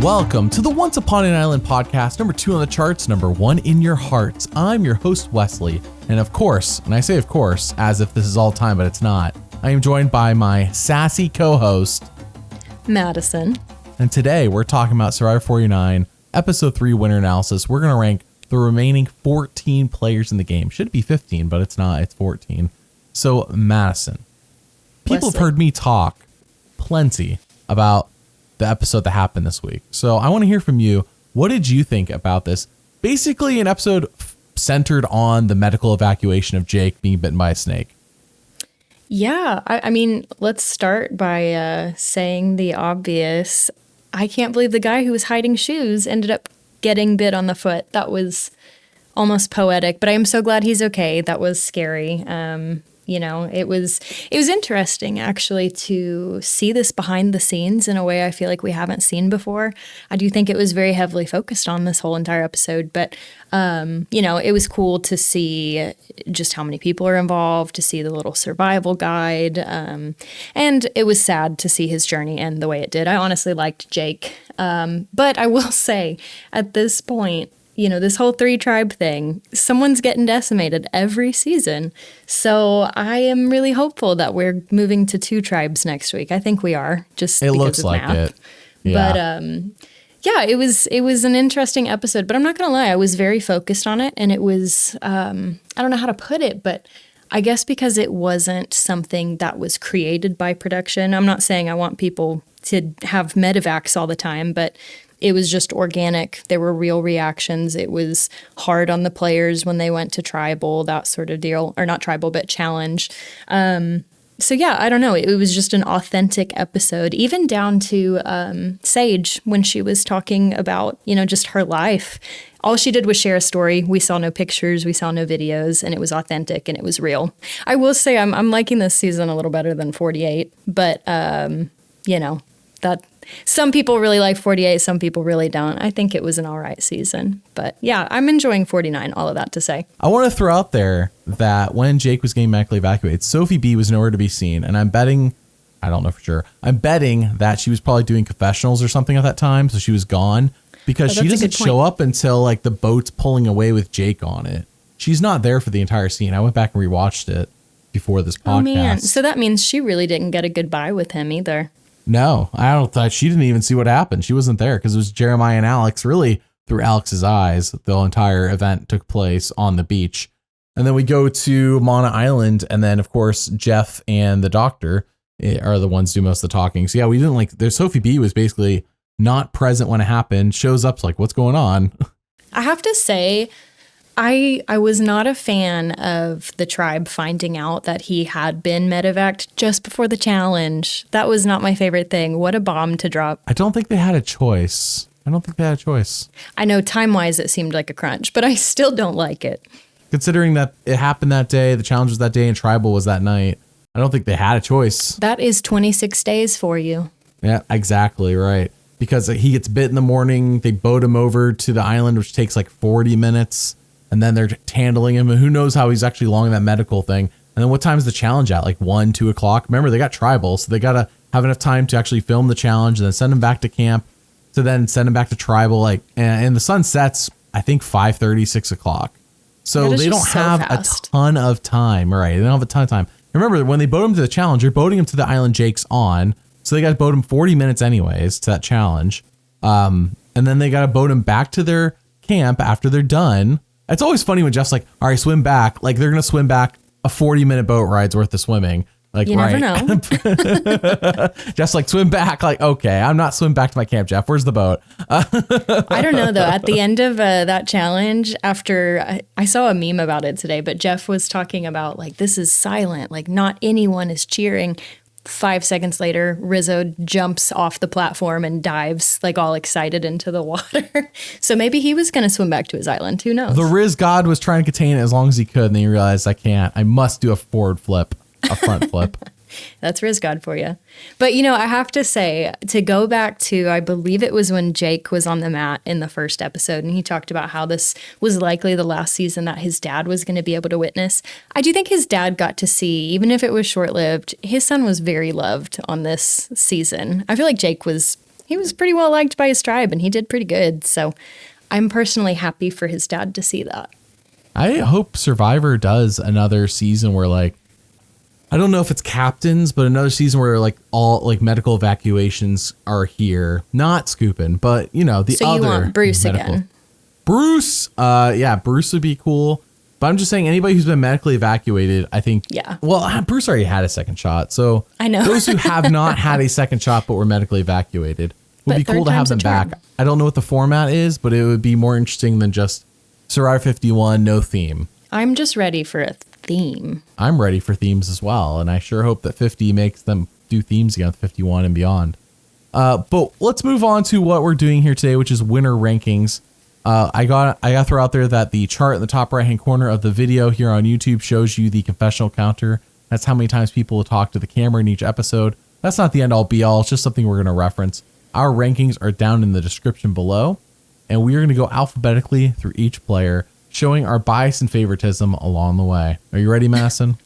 Welcome to the Once Upon an Island podcast, number 2 on the charts, number 1 in your hearts. I'm your host, Wesley, and of course, and I say of course, as if this is all time, but it's not, I am joined by my sassy co-host, Madison. And today we're talking about Survivor 49, episode 3 winner analysis. We're going to rank the remaining 14 players in the game. Should be 15, but it's not, it's 14. So, Madison, people have heard me talk plenty about the episode that happened this week. So I want to hear from you. What did you think about this? Basically an episode centered on the medical evacuation of Jake being bitten by a snake. Yeah, I mean, let's start by saying the obvious. I can't believe the guy who was hiding shoes ended up getting bit on the foot. That was almost poetic, but I am so glad he's okay. That was scary. You know, it was interesting actually to see this behind the scenes in a way I feel like we haven't seen before. I do think it was very heavily focused on this whole entire episode, but you know, it was cool to see just how many people are involved, to see the little survival guide, and it was sad to see his journey end the way it did. I honestly liked Jake, but I will say at this point, you know, this whole 3-tribe thing, someone's getting decimated every season. So I am really hopeful that we're moving to 2 tribes next week. I think we are, just it because looks of like math. it. Yeah. But yeah, it was an interesting episode. But I'm not going to lie, I was very focused on it. And it was, I don't know how to put it, but I guess because it wasn't something that was created by production. I'm not saying I want people to have medevacs all the time, but it was just organic. There were real reactions. It was hard on the players when they went to tribal, that sort of deal. Or not tribal, but challenge. So yeah, I don't know. It was just an authentic episode, even down to Sage when she was talking about, you know, just her life. All she did was share a story. We saw no pictures, we saw no videos, and it was authentic and it was real. I will say I'm liking this season a little better than 48, but you know, that some people really like 48, some people really don't. I think it was an all right season. But yeah, I'm enjoying 49, all of that to say. I want to throw out there that when Jake was getting medically evacuated, Sophi B was nowhere to be seen. And I'm betting, I don't know for sure, I'm betting that she was probably doing confessionals or something at that time. So she was gone because she doesn't show up until like the boat's pulling away with Jake on it. She's not there for the entire scene. I went back and rewatched it before this podcast. Oh man, so that means she really didn't get a goodbye with him either. No, I don't thought she didn't even see what happened. She wasn't there because it was Jeremiah and Alex. Really, through Alex's eyes, the entire event took place on the beach. And then we go to Mana Island. And then, of course, Jeff and the doctor are the ones who do most of the talking. So, yeah, we didn't like there's Sophi B was basically not present when it happened, shows up like, what's going on? I have to say, I was not a fan of the tribe finding out that he had been medevaced just before the challenge. That was not my favorite thing. What a bomb to drop. I don't think they had a choice. I know time-wise it seemed like a crunch, but I still don't like it. Considering that it happened that day, the challenge was that day, and tribal was that night, I don't think they had a choice. That is 26 days for you. Yeah, exactly right. Because he gets bit in the morning, they boat him over to the island, which takes like 40 minutes. And then they're handling him. And who knows how he's actually long in that medical thing. And then what time is the challenge at? Like 1, 2 o'clock? Remember, they got tribal. So they got to have enough time to actually film the challenge and then send him back to camp. To then send him back to tribal. Like, and the sun sets, I think, 5:30, 6 o'clock. So they don't have a ton of time. Right. They don't have a ton of time. Remember, when they boat him to the challenge, you're boating him to the island Jake's on. So they got to boat him 40 minutes anyways to that challenge. And then they got to boat him back to their camp after they're done. It's always funny when Jeff's like, all right, swim back. Like they're going to swim back a 40-minute boat ride's worth of swimming. Like, you never know. Jeff's like, swim back. Like, okay, I'm not swimming back to my camp, Jeff. Where's the boat? I don't know, though. At the end of that challenge, after I saw a meme about it today, but Jeff was talking about like, this is silent. Like not anyone is cheering. 5 seconds later, Rizzo jumps off the platform and dives like all excited into the water. So maybe he was going to swim back to his island. Who knows? The Rizgod was trying to contain it as long as he could. And then he realized I can't. I must do a forward flip, a front flip. That's Rizgod for you. But, I have to say, to go back to, I believe it was when Jake was on the mat in the first episode, and he talked about how this was likely the last season that his dad was going to be able to witness. I do think his dad got to see, even if it was short-lived, his son was very loved on this season. I feel like Jake was pretty well liked by his tribe, and he did pretty good. So I'm personally happy for his dad to see that. I hope Survivor does another season where, like, I don't know if it's captains, but another season where, like, all, like, medical evacuations are here. Not Scoopin', but, the other. So you want Bruce again? Bruce, Bruce would be cool. But I'm just saying, anybody who's been medically evacuated, I think. Yeah. Well, Bruce already had a second shot. So I know. Those who have not had a second shot but were medically evacuated would be cool to have them back. I don't know what the format is, but it would be more interesting than just Survivor 51, no theme. I'm just ready for a theme. I'm ready for themes as well. And I sure hope that 50 makes them do themes again with 51 and beyond. But let's move on to what we're doing here today, which is winner rankings. I got to throw out there that the chart in the top right-hand corner of the video here on YouTube shows you the confessional counter. That's how many times people will talk to the camera in each episode. That's not the end-all be-all. It's just something we're going to reference. Our rankings are down in the description below, and we are going to go alphabetically through each player, showing our bias and favoritism along the way. Are you ready, Madison?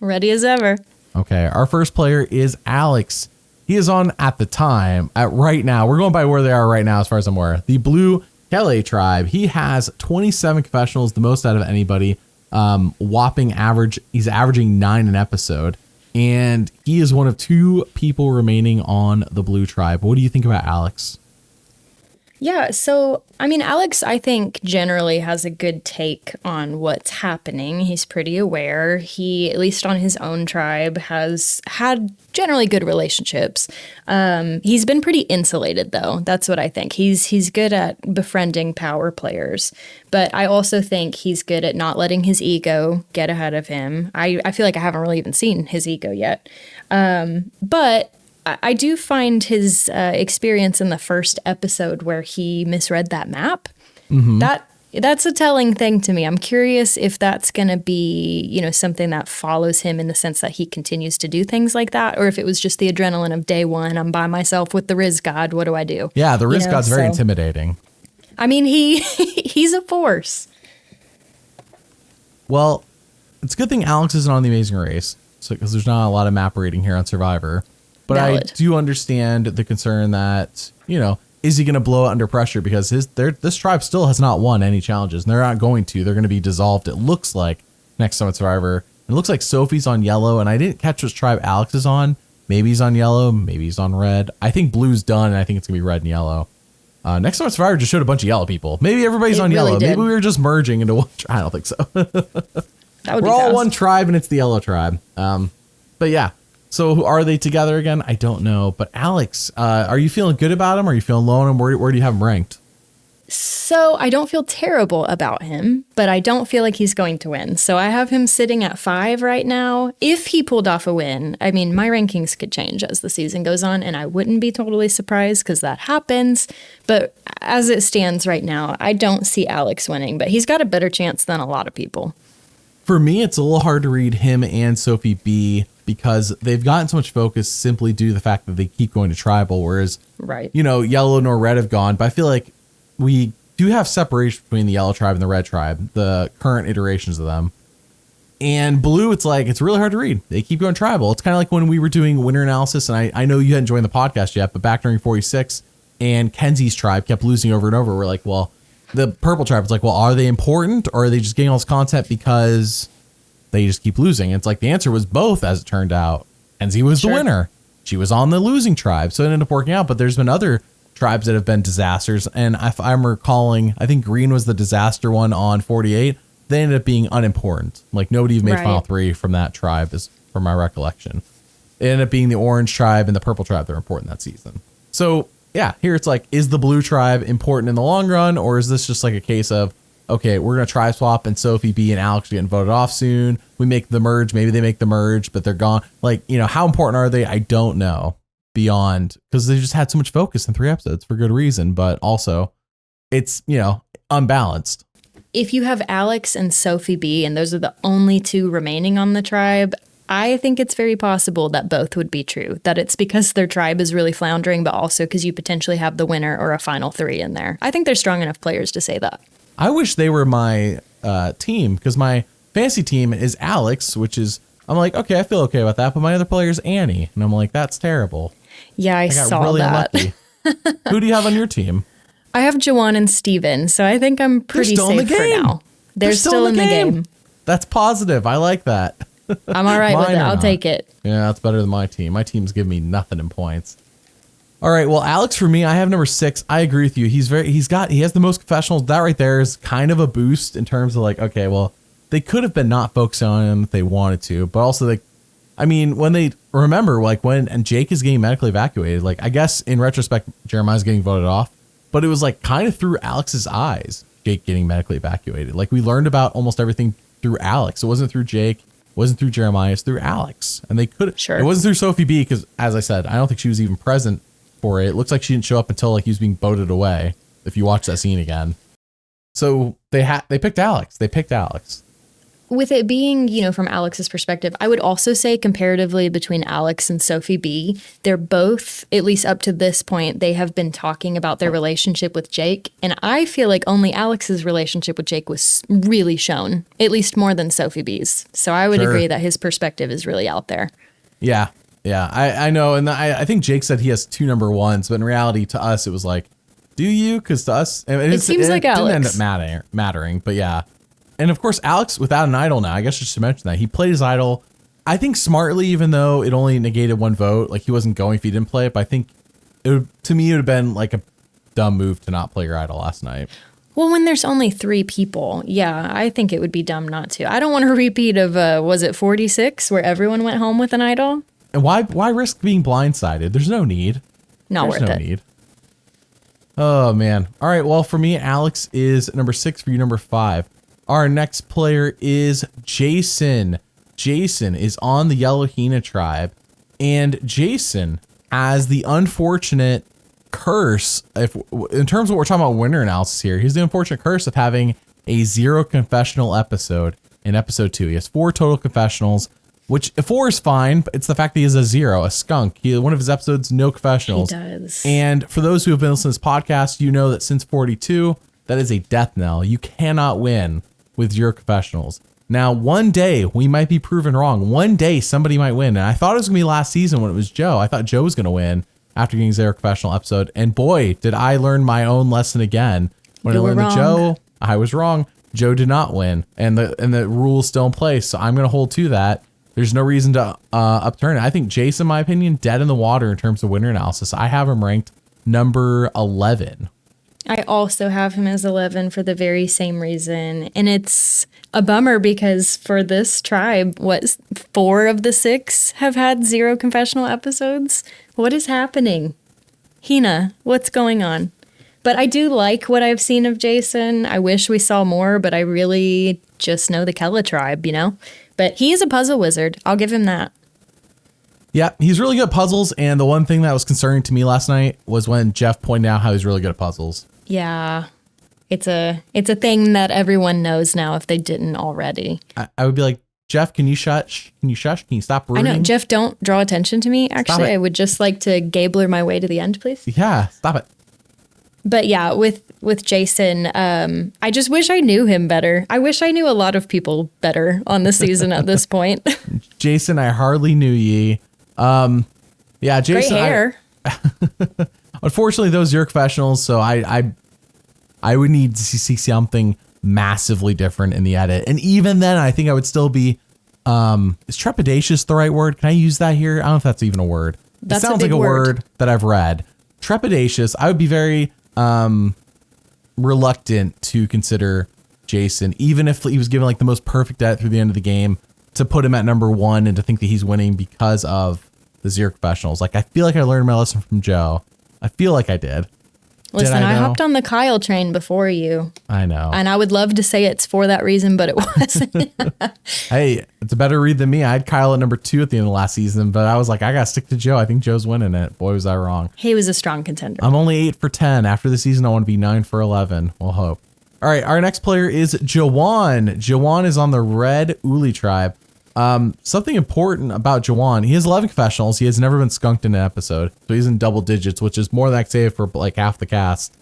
Ready as ever. Okay, our first player is Alex. He is on at the time, at right now. We're going by where they are right now as far as I'm aware. The Blue Kelly tribe. He has 27 confessionals, the most out of anybody. Whopping average. He's averaging 9 an episode. And he is one of 2 people remaining on the Blue tribe. What do you think about Alex? Yeah, so, Alex, I think, generally has a good take on what's happening. He's pretty aware. He, at least on his own tribe, has had generally good relationships. He's been pretty insulated, though. That's what I think. He's good at befriending power players. But I also think he's good at not letting his ego get ahead of him. I feel like I haven't really even seen his ego yet. But I do find his experience in the first episode where he misread that map. Mm-hmm. That's a telling thing to me. I'm curious if that's going to be, something that follows him in the sense that he continues to do things like that, or if it was just the adrenaline of day one. I'm by myself with the Rizgod. What do I do? Yeah, the Rizgod's very intimidating. He's a force. Well, it's a good thing Alex isn't on The Amazing Race, because there's not a lot of map rating here on Survivor. But valid. I do understand the concern that, is he going to blow it under pressure? Because this tribe still has not won any challenges, and they're not going to. They're going to be dissolved, it looks like, next time at Survivor. It looks like Sophie's on yellow, and I didn't catch which tribe Alex is on. Maybe he's on yellow, maybe he's on red. I think blue's done, and I think it's going to be red and yellow. Next time at Survivor just showed a bunch of yellow people. Maybe everybody's on yellow. Maybe we were just merging into one tribe. I don't think so. We're all one tribe, and it's the yellow tribe. But yeah. So are they together again? I don't know. But Alex, are you feeling good about him? Are you feeling low on him? Where do you have him ranked? So I don't feel terrible about him, but I don't feel like he's going to win. So I have him sitting at 5 right now. If he pulled off a win, my rankings could change as the season goes on, and I wouldn't be totally surprised because that happens. But as it stands right now, I don't see Alex winning, but he's got a better chance than a lot of people. For me, it's a little hard to read him and Sophie B because they've gotten so much focus simply due to the fact that they keep going to tribal, whereas, right, yellow nor red have gone. But I feel like we do have separation between the yellow tribe and the red tribe, the current iterations of them. And blue, it's really hard to read. They keep going tribal. It's kind of like when we were doing winter analysis, and I know you hadn't joined the podcast yet, but back during 46, and Kenzie's tribe kept losing over and over. We're like, well, the purple tribe, it's like, well, are they important, or are they just getting all this content because they just keep losing? And it's like the answer was both, as it turned out. Kenzie was the winner. She was on the losing tribe, so it ended up working out. But there's been other tribes that have been disasters, and if I'm recalling, I think green was the disaster one on 48. They ended up being unimportant. Like nobody even made Final 3 from that tribe, is from my recollection. It ended up being the orange tribe and the purple tribe that were important that season. So yeah, here it's like, is the blue tribe important in the long run, or is this just like a case of, okay, we're going to tribe swap and Sophie B and Alex are getting voted off soon. We make the merge. Maybe they make the merge, but they're gone. Like, how important are they? I don't know. Beyond, because they just had so much focus in 3 episodes for good reason, but also it's, unbalanced. If you have Alex and Sophie B, and those are the only 2 remaining on the tribe, I think it's very possible that both would be true, that it's because their tribe is really floundering, but also because you potentially have the winner or a final three in there. I think they're strong enough players to say that. I wish they were my team, because my fantasy team is Alex, which is, I'm like, okay, I feel okay about that. But my other player is Annie. And I'm like, that's terrible. Yeah, I got saw really that. Unlucky. Who do you have on your team? I have Jawan and Steven, so I think I'm pretty safe for now. They're still in the game. That's positive. I like that. I'm all right with it. I'll take it. Yeah, that's better than my team. My team's giving me nothing in points. All right, well, Alex, for me, I have number 6. I agree with you. He has the most confessionals. That right there is kind of a boost in terms of like, okay, well, they could have been not focusing on him if they wanted to, but also like, I mean, when they remember, like when Jake is getting medically evacuated, like I guess in retrospect, Jeremiah's getting voted off, but it was like kind of through Alex's eyes, Jake getting medically evacuated. Like we learned about almost everything through Alex. It wasn't through Jake, wasn't through Jeremiah, it's through Alex. And they could, sure. It wasn't through Sophi B, because as I said, I don't think she was even present for it. It looks like she didn't show up until like he was being voted away. If you watch that scene again. So they picked Alex. They picked Alex. With it being, from Alex's perspective, I would also say comparatively between Alex and Sophi B, they're both, at least up to this point, they have been talking about their relationship with Jake. And I feel like only Alex's relationship with Jake was really shown, at least more than Sophi B's. So I would agree that his perspective is really out there. Yeah. Yeah, I know. And I think Jake said he has 2 number 1s, but in reality to us, it was like, do you? Because to us, it seems like Alex. Didn't end up mattering, but yeah. And of course, Alex, without an idol now, I guess just to mention that, he played his idol, I think smartly, even though it only negated 1 vote. Like he wasn't going if he didn't play it, but I think to me, it would have been like a dumb move to not play your idol last night. Well, when there's only 3 people, yeah, I think it would be dumb not to. I don't want a repeat of, was it 46, where everyone went home with an idol? And why risk being blindsided? There's no need. Not worth it. There's no need. Oh, man. All right, well, for me, Alex is number 6, for you, number 5. Our next player is Jason. Jason is on the Yellow Hyena tribe, and Jason has the unfortunate curse, in terms of what we're talking about winner analysis here, he's the unfortunate curse of having a 0 confessional episode in episode 2. He has 4 total confessionals, which 4 is fine, but it's the fact that he has a 0, a skunk. One of his episodes, no confessionals. He does. And for those who have been listening to this podcast, you know that since 42, that is a death knell. You cannot win with 0 confessionals. Now, one day we might be proven wrong. One day somebody might win. And I thought it was going to be last season when it was Joe. I thought Joe was going to win after getting 0 confessional episode. And boy, did I learn my own lesson again. When I learned that Joe, I was wrong. Joe did not win. And the rule's still in place. So I'm going to hold to that. There's no reason to upturn it. I think Jason, in my opinion, dead in the water in terms of winner analysis. I have him ranked number 11. I also have him as 11 for the very same reason. And it's a bummer because for this tribe, 4 of the 6 have had 0 confessional episodes? What is happening? Hyena, what's going on? But I do like what I've seen of Jason. I wish we saw more, but I really just know the Kella tribe, But he is a puzzle wizard. I'll give him that. Yeah, he's really good at puzzles. And the one thing that was concerning to me last night was when Jeff pointed out how he's really good at puzzles. Yeah, it's a thing that everyone knows now if they didn't already. I would be like, Jeff, can you shush? Can you stop ruining? I know, Jeff, don't draw attention to me. Actually, I would just like to Gabler my way to the end, please. Yeah, stop it. But yeah, with Jason, I just wish I knew him better. I wish I knew a lot of people better on the season at this point. Jason, I hardly knew ye. Yeah, Jason. Great hair. Unfortunately, those are confessionals, so I would need to see something massively different in the edit. And even then, I think I would still be, is trepidatious the right word? Can I use that here? I don't know if that's even a word. That's it sounds like a word that I've read. Trepidatious. I would be very reluctant to consider Jason, even if he was given like the most perfect edit through the end of the game, to put him at number 1 and to think that he's winning because of the 0 confessionals. Like, I feel like I learned my lesson from Joe. I feel like I did. Listen, I hopped on the Kyle train before you. I know. And I would love to say it's for that reason, but it wasn't. Hey, it's a better read than me. I had Kyle at number 2 at the end of last season, but I was like, I got to stick to Joe. I think Joe's winning it. Boy, was I wrong. He was a strong contender. I'm only 8 for 10. After the season, I want to be 9 for 11. We'll hope. All right, our next player is Jawan. Jawan is on the Red Uli tribe. Something important about Jawan. He has 11 confessionals. He has never been skunked in an episode. So he's in double digits, which is more than I could say for like half the cast.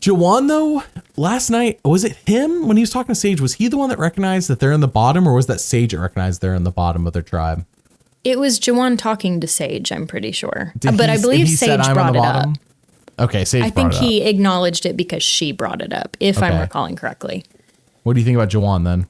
Jawan, though, last night, was it him when he was talking to Sage? Was he the one that recognized that they're in the bottom, or was that Sage that recognized they're in the bottom of their tribe? It was Jawan talking to Sage, I'm pretty sure. But I believe Sage brought it up. Okay, Sage brought it up. I think he acknowledged it because she brought it up, if I'm recalling correctly. What do you think about Jawan then?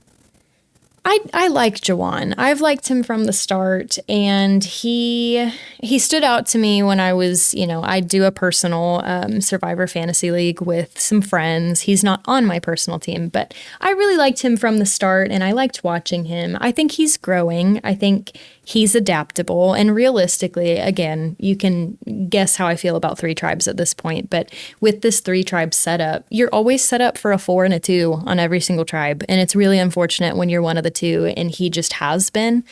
I like Jawan. I've liked him from the start, and he stood out to me when I was, I do a personal Survivor Fantasy League with some friends. He's not on my personal team, but I really liked him from the start, and I liked watching him. I think he's growing. I think he's adaptable, and realistically, again, you can guess how I feel about 3 tribes at this point, but with this 3 tribe setup, you're always set up for a 4 and a 2 on every single tribe, and it's really unfortunate when you're one of the 2, and he just has been.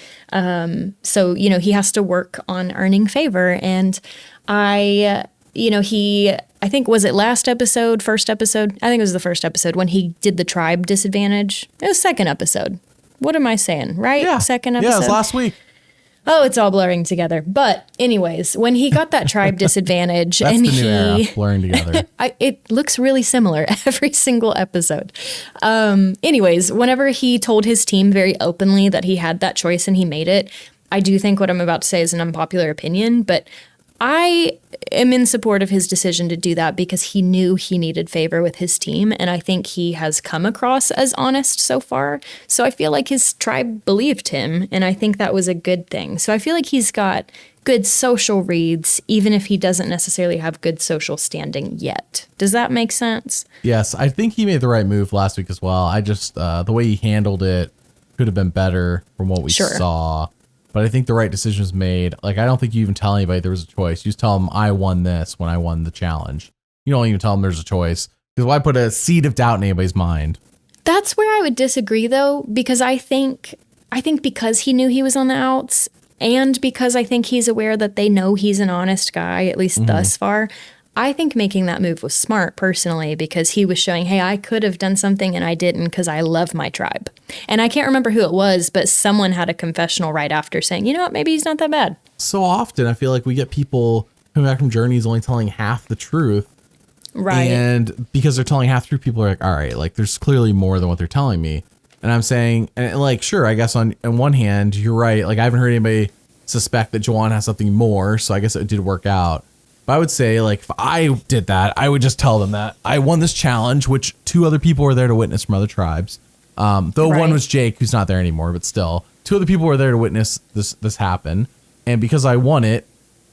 So, he has to work on earning favor, and I think, was it first episode? I think it was the first episode when he did the tribe disadvantage. It was second episode. What am I saying, right? Yeah. Second episode? Yeah, it was last week. Oh, it's all blurring together. But anyways, when he got that tribe disadvantage That's the new era, blurring together. It looks really similar every single episode. Anyways, whenever he told his team very openly that he had that choice and he made it, I do think what I'm about to say is an unpopular opinion, but I am in support of his decision to do that because he knew he needed favor with his team, and I think he has come across as honest so far. So I feel like his tribe believed him, and I think that was a good thing. So I feel like he's got good social reads, even if he doesn't necessarily have good social standing yet. Does that make sense? Yes, I think he made the right move last week as well. I just, the way he handled it could have been better from what we saw. But I think the right decision was made. Like, I don't think you even tell anybody there was a choice. You just tell them, I won this when I won the challenge. You don't even tell them there's a choice. Because why put a seed of doubt in anybody's mind? That's where I would disagree, though, because I think because he knew he was on the outs, and because I think he's aware that they know he's an honest guy, at least thus far, I think making that move was smart, personally, because he was showing, hey, I could have done something and I didn't because I love my tribe. And I can't remember who it was, but someone had a confessional right after saying, you know what, maybe he's not that bad. So often I feel like we get people coming back from journeys only telling half the truth. Right. And because they're telling half the truth, people are like, all right, like there's clearly more than what they're telling me. And I'm saying, and like, sure, I guess on one hand, you're right. Like I haven't heard anybody suspect that Jawan has something more. So I guess it did work out. But I would say, like, if I did that, I would just tell them that I won this challenge, which 2 other people were there to witness from other tribes. Though one was Jake, who's not there anymore, but still 2 other people were there to witness this happen. And because I won it,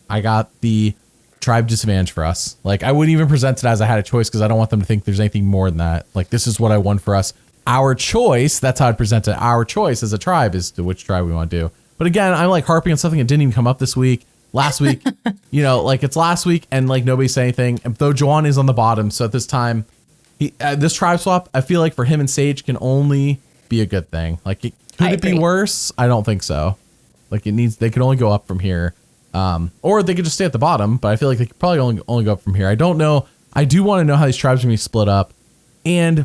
I got the tribe disadvantage for us. Like, I wouldn't even present it as I had a choice because I don't want them to think there's anything more than that. Like, this is what I won for us. Our choice, that's how I'd present it. Our choice as a tribe is to which tribe we want to do. But again, I'm like harping on something that didn't even come up this week. Last week, like it's last week and like nobody said anything. And though Jawan is on the bottom, so at this time, this tribe swap, I feel like for him and Sage can only be a good thing. Like, could it be worse? I don't think so. Like they could only go up from here, or they could just stay at the bottom. But I feel like they could probably only go up from here. I don't know. I do want to know how these tribes are gonna be split up, and I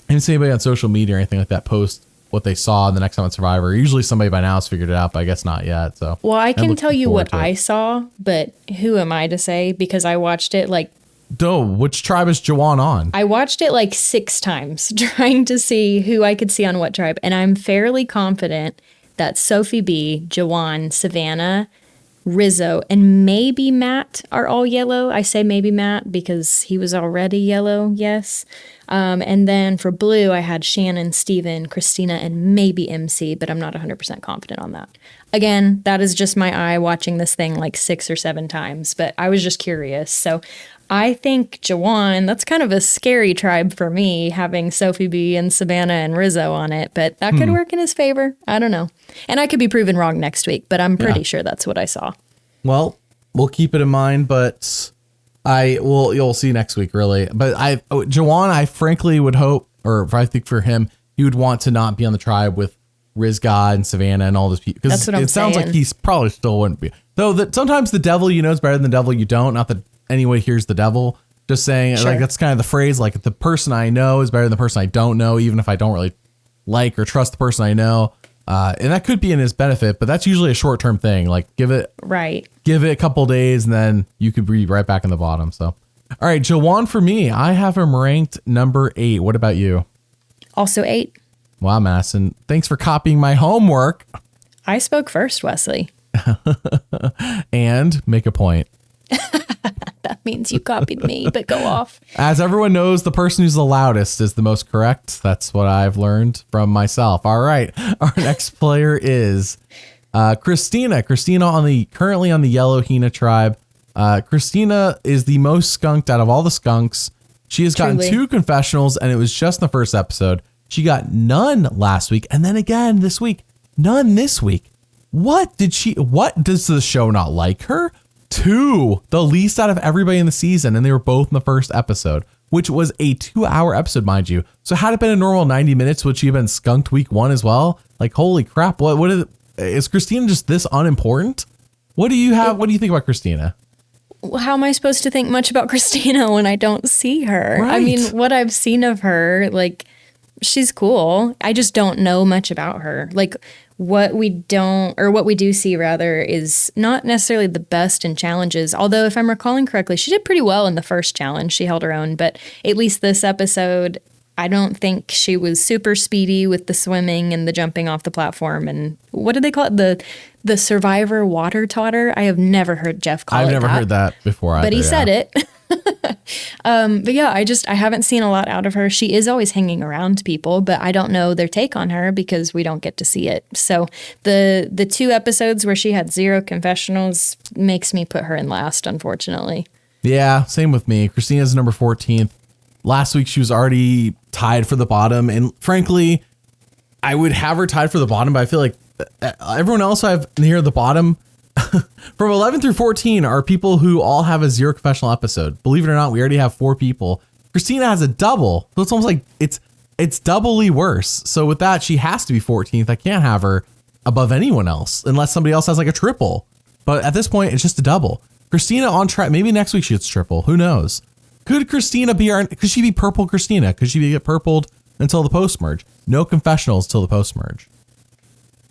didn't see anybody on social media or anything like that post what they saw the next time on Survivor. Usually somebody by now has figured it out, but I guess not yet. So well, I can tell you what I saw, but who am I to say? Because I watched it like. Which tribe is Jawan on? I watched it like 6 times trying to see who I could see on what tribe, and I'm fairly confident that Sophi B, Jawan, Savannah, Rizzo, and maybe Matt are all yellow. I say maybe Matt because he was already yellow, yes. And then for blue, I had Shannon, Steven, Kristina, and maybe MC, but I'm not 100% confident on that. Again, that is just my eye watching this thing like 6 or 7 times, but I was just curious. So I think Jawan, that's kind of a scary tribe for me, having Sophi B and Savannah and Rizzo on it, but that could work in his favor. I don't know. And I could be proven wrong next week, but I'm pretty sure that's what I saw. Well, we'll keep it in mind, but you'll see next week, really. But Jawan, I frankly would hope, or I think for him, he would want to not be on the tribe with Rizgod and Savannah and all those people. Because it sounds like he's probably still wouldn't be. Though sometimes the devil you know is better than the devil you don't. Not that anyone hears the devil. Just saying, like that's kind of the phrase. Like the person I know is better than the person I don't know, even if I don't really like or trust the person I know. And that could be in his benefit, but that's usually a short-term thing. Like give it a couple days and then you could be right back in the bottom. So, all right, Jawan, for me, I have him ranked number 8. What about you? Also 8. Wow, Madison. Thanks for copying my homework. I spoke first, Wesley. And make a point. That means you copied me, but go off. As everyone knows, the person who's the loudest is the most correct. That's what I've learned from myself. All right. Our next player is Kristina. Kristina currently on the yellow Hina tribe. Kristina is the most skunked out of all the skunks. She has gotten 2 confessionals, and it was just in the first episode. She got none last week, and then again this week. None this week. What does the show not like her? 2, the least out of everybody in the season, and they were both in the first episode, which was a 2-hour episode, mind you. So had it been a normal 90 minutes, would she have been skunked week 1 as well? Like, holy crap! Is Kristina just this unimportant? What do you think about Kristina? How am I supposed to think much about Kristina when I don't see her? Right. I mean, what I've seen of her, like, she's cool. I just don't know much about her. Like, what we do see rather is not necessarily the best in challenges. Although if I'm recalling correctly, she did pretty well in the first challenge. She held her own, but at least this episode, I don't think she was super speedy with the swimming and the jumping off the platform. And what do they call it? The survivor water totter. I have never heard Jeff call it that. I've never heard that before either. But he said it. But yeah, I haven't seen a lot out of her. She is always hanging around people, but I don't know their take on her because we don't get to see it. So the 2 episodes where she had 0 confessionals makes me put her in last, unfortunately. Yeah, same with me. Kristina's number 14th. Last week she was already tied for the bottom, and frankly, I would have her tied for the bottom, but I feel like everyone else I have near the bottom from 11 through 14 are people who all have a 0 confessional episode. Believe it or not, we already have 4 people. Kristina has a double, so it's almost like it's doubly worse. So with that, she has to be 14th. I can't have her above anyone else unless somebody else has like a triple. But at this point, it's just a double. Kristina on track. Maybe next week she gets triple. Who knows? Could Kristina be could she be purple Kristina? Could she get purpled until the post merge? No confessionals till the post merge.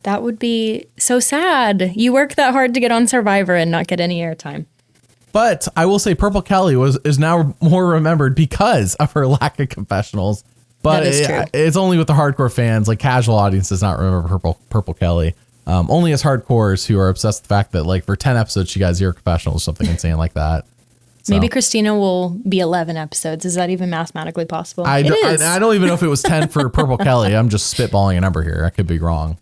That would be so sad. You work that hard to get on Survivor and not get any airtime. But I will say Purple Kelly is now more remembered because of her lack of confessionals. But that is true. It's only with the hardcore fans. Like casual audience does not remember Purple Kelly. Only as hardcores who are obsessed with the fact that like for 10 episodes she got 0 confessionals, something insane like that. So. Maybe Kristina will be 11 episodes. Is that even mathematically possible? I don't even know if it was 10 for Purple Kelly. I'm just spitballing a number here. I could be wrong.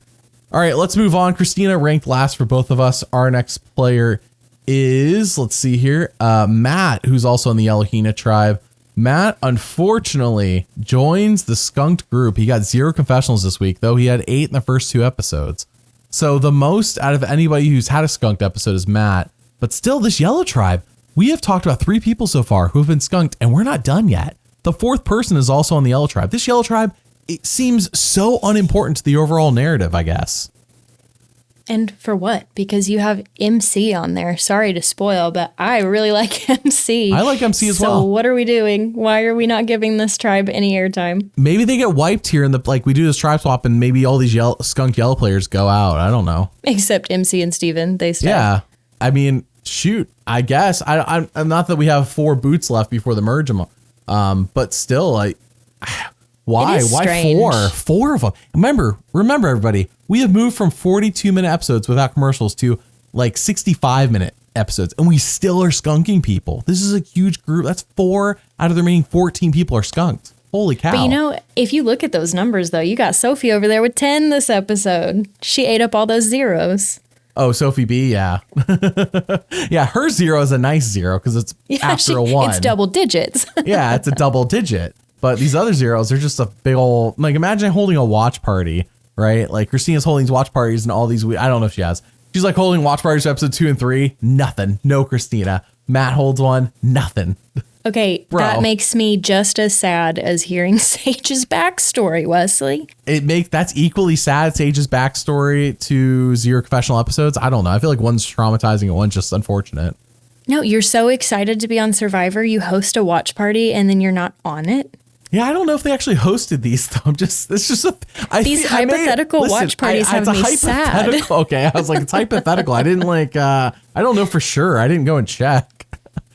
All right, let's move on. Kristina ranked last for both of us. Our next player is, let's see here, Matt, who's also in the Yellow Hina tribe. Matt, unfortunately, joins the skunked group. He got 0 confessionals this week, though he had 8 in the first 2 episodes. So the most out of anybody who's had a skunked episode is Matt. But still, this Yellow tribe, we have talked about 3 people so far who have been skunked, and we're not done yet. The 4th person is also on the Yellow tribe. This Yellow tribe, it seems so unimportant to the overall narrative, I guess. And for what? Because you have MC on there. Sorry to spoil, but I really like MC. I like MC as well. So what are we doing? Why are we not giving this tribe any airtime? Maybe they get wiped here we do this tribe swap and maybe all these skunked yellow players go out. I don't know. Except MC and Steven, they stay. Yeah. I mean, shoot, I guess. I'm not that we have 4 boots left before the merge, but still, like, why? Why strange. 4? 4 of them. Remember, everybody, we have moved from 42-minute episodes without commercials to like 65-minute episodes, and we still are skunking people. This is a huge group. That's 4 out of the remaining 14 people are skunked. Holy cow. But if you look at those numbers, though, you got Sophie over there with 10 this episode. She ate up all those zeros. Oh, Sophi B, yeah. Yeah, her 0 is a nice 0 because it's after a 1. It's double digits. Yeah, it's a double digit. But these other zeros are just a big old, like, imagine holding a watch party, right? Like, Kristina's holding watch parties and all these, I don't know if she has. She's like holding watch parties for episode 2 and 3. Nothing. No Kristina. Matt holds one. Nothing. Okay, Bro. That makes me just as sad as hearing Sage's backstory, Wesley. That's equally sad, Sage's backstory to 0 confessional episodes. I don't know. I feel like one's traumatizing and one's just unfortunate. No, you're so excited to be on Survivor. You host a watch party and then you're not on it. Yeah, I don't know if they actually hosted these though. These hypothetical watch parties have me sad. Okay, I was like, it's hypothetical. I didn't I don't know for sure. I didn't go and check.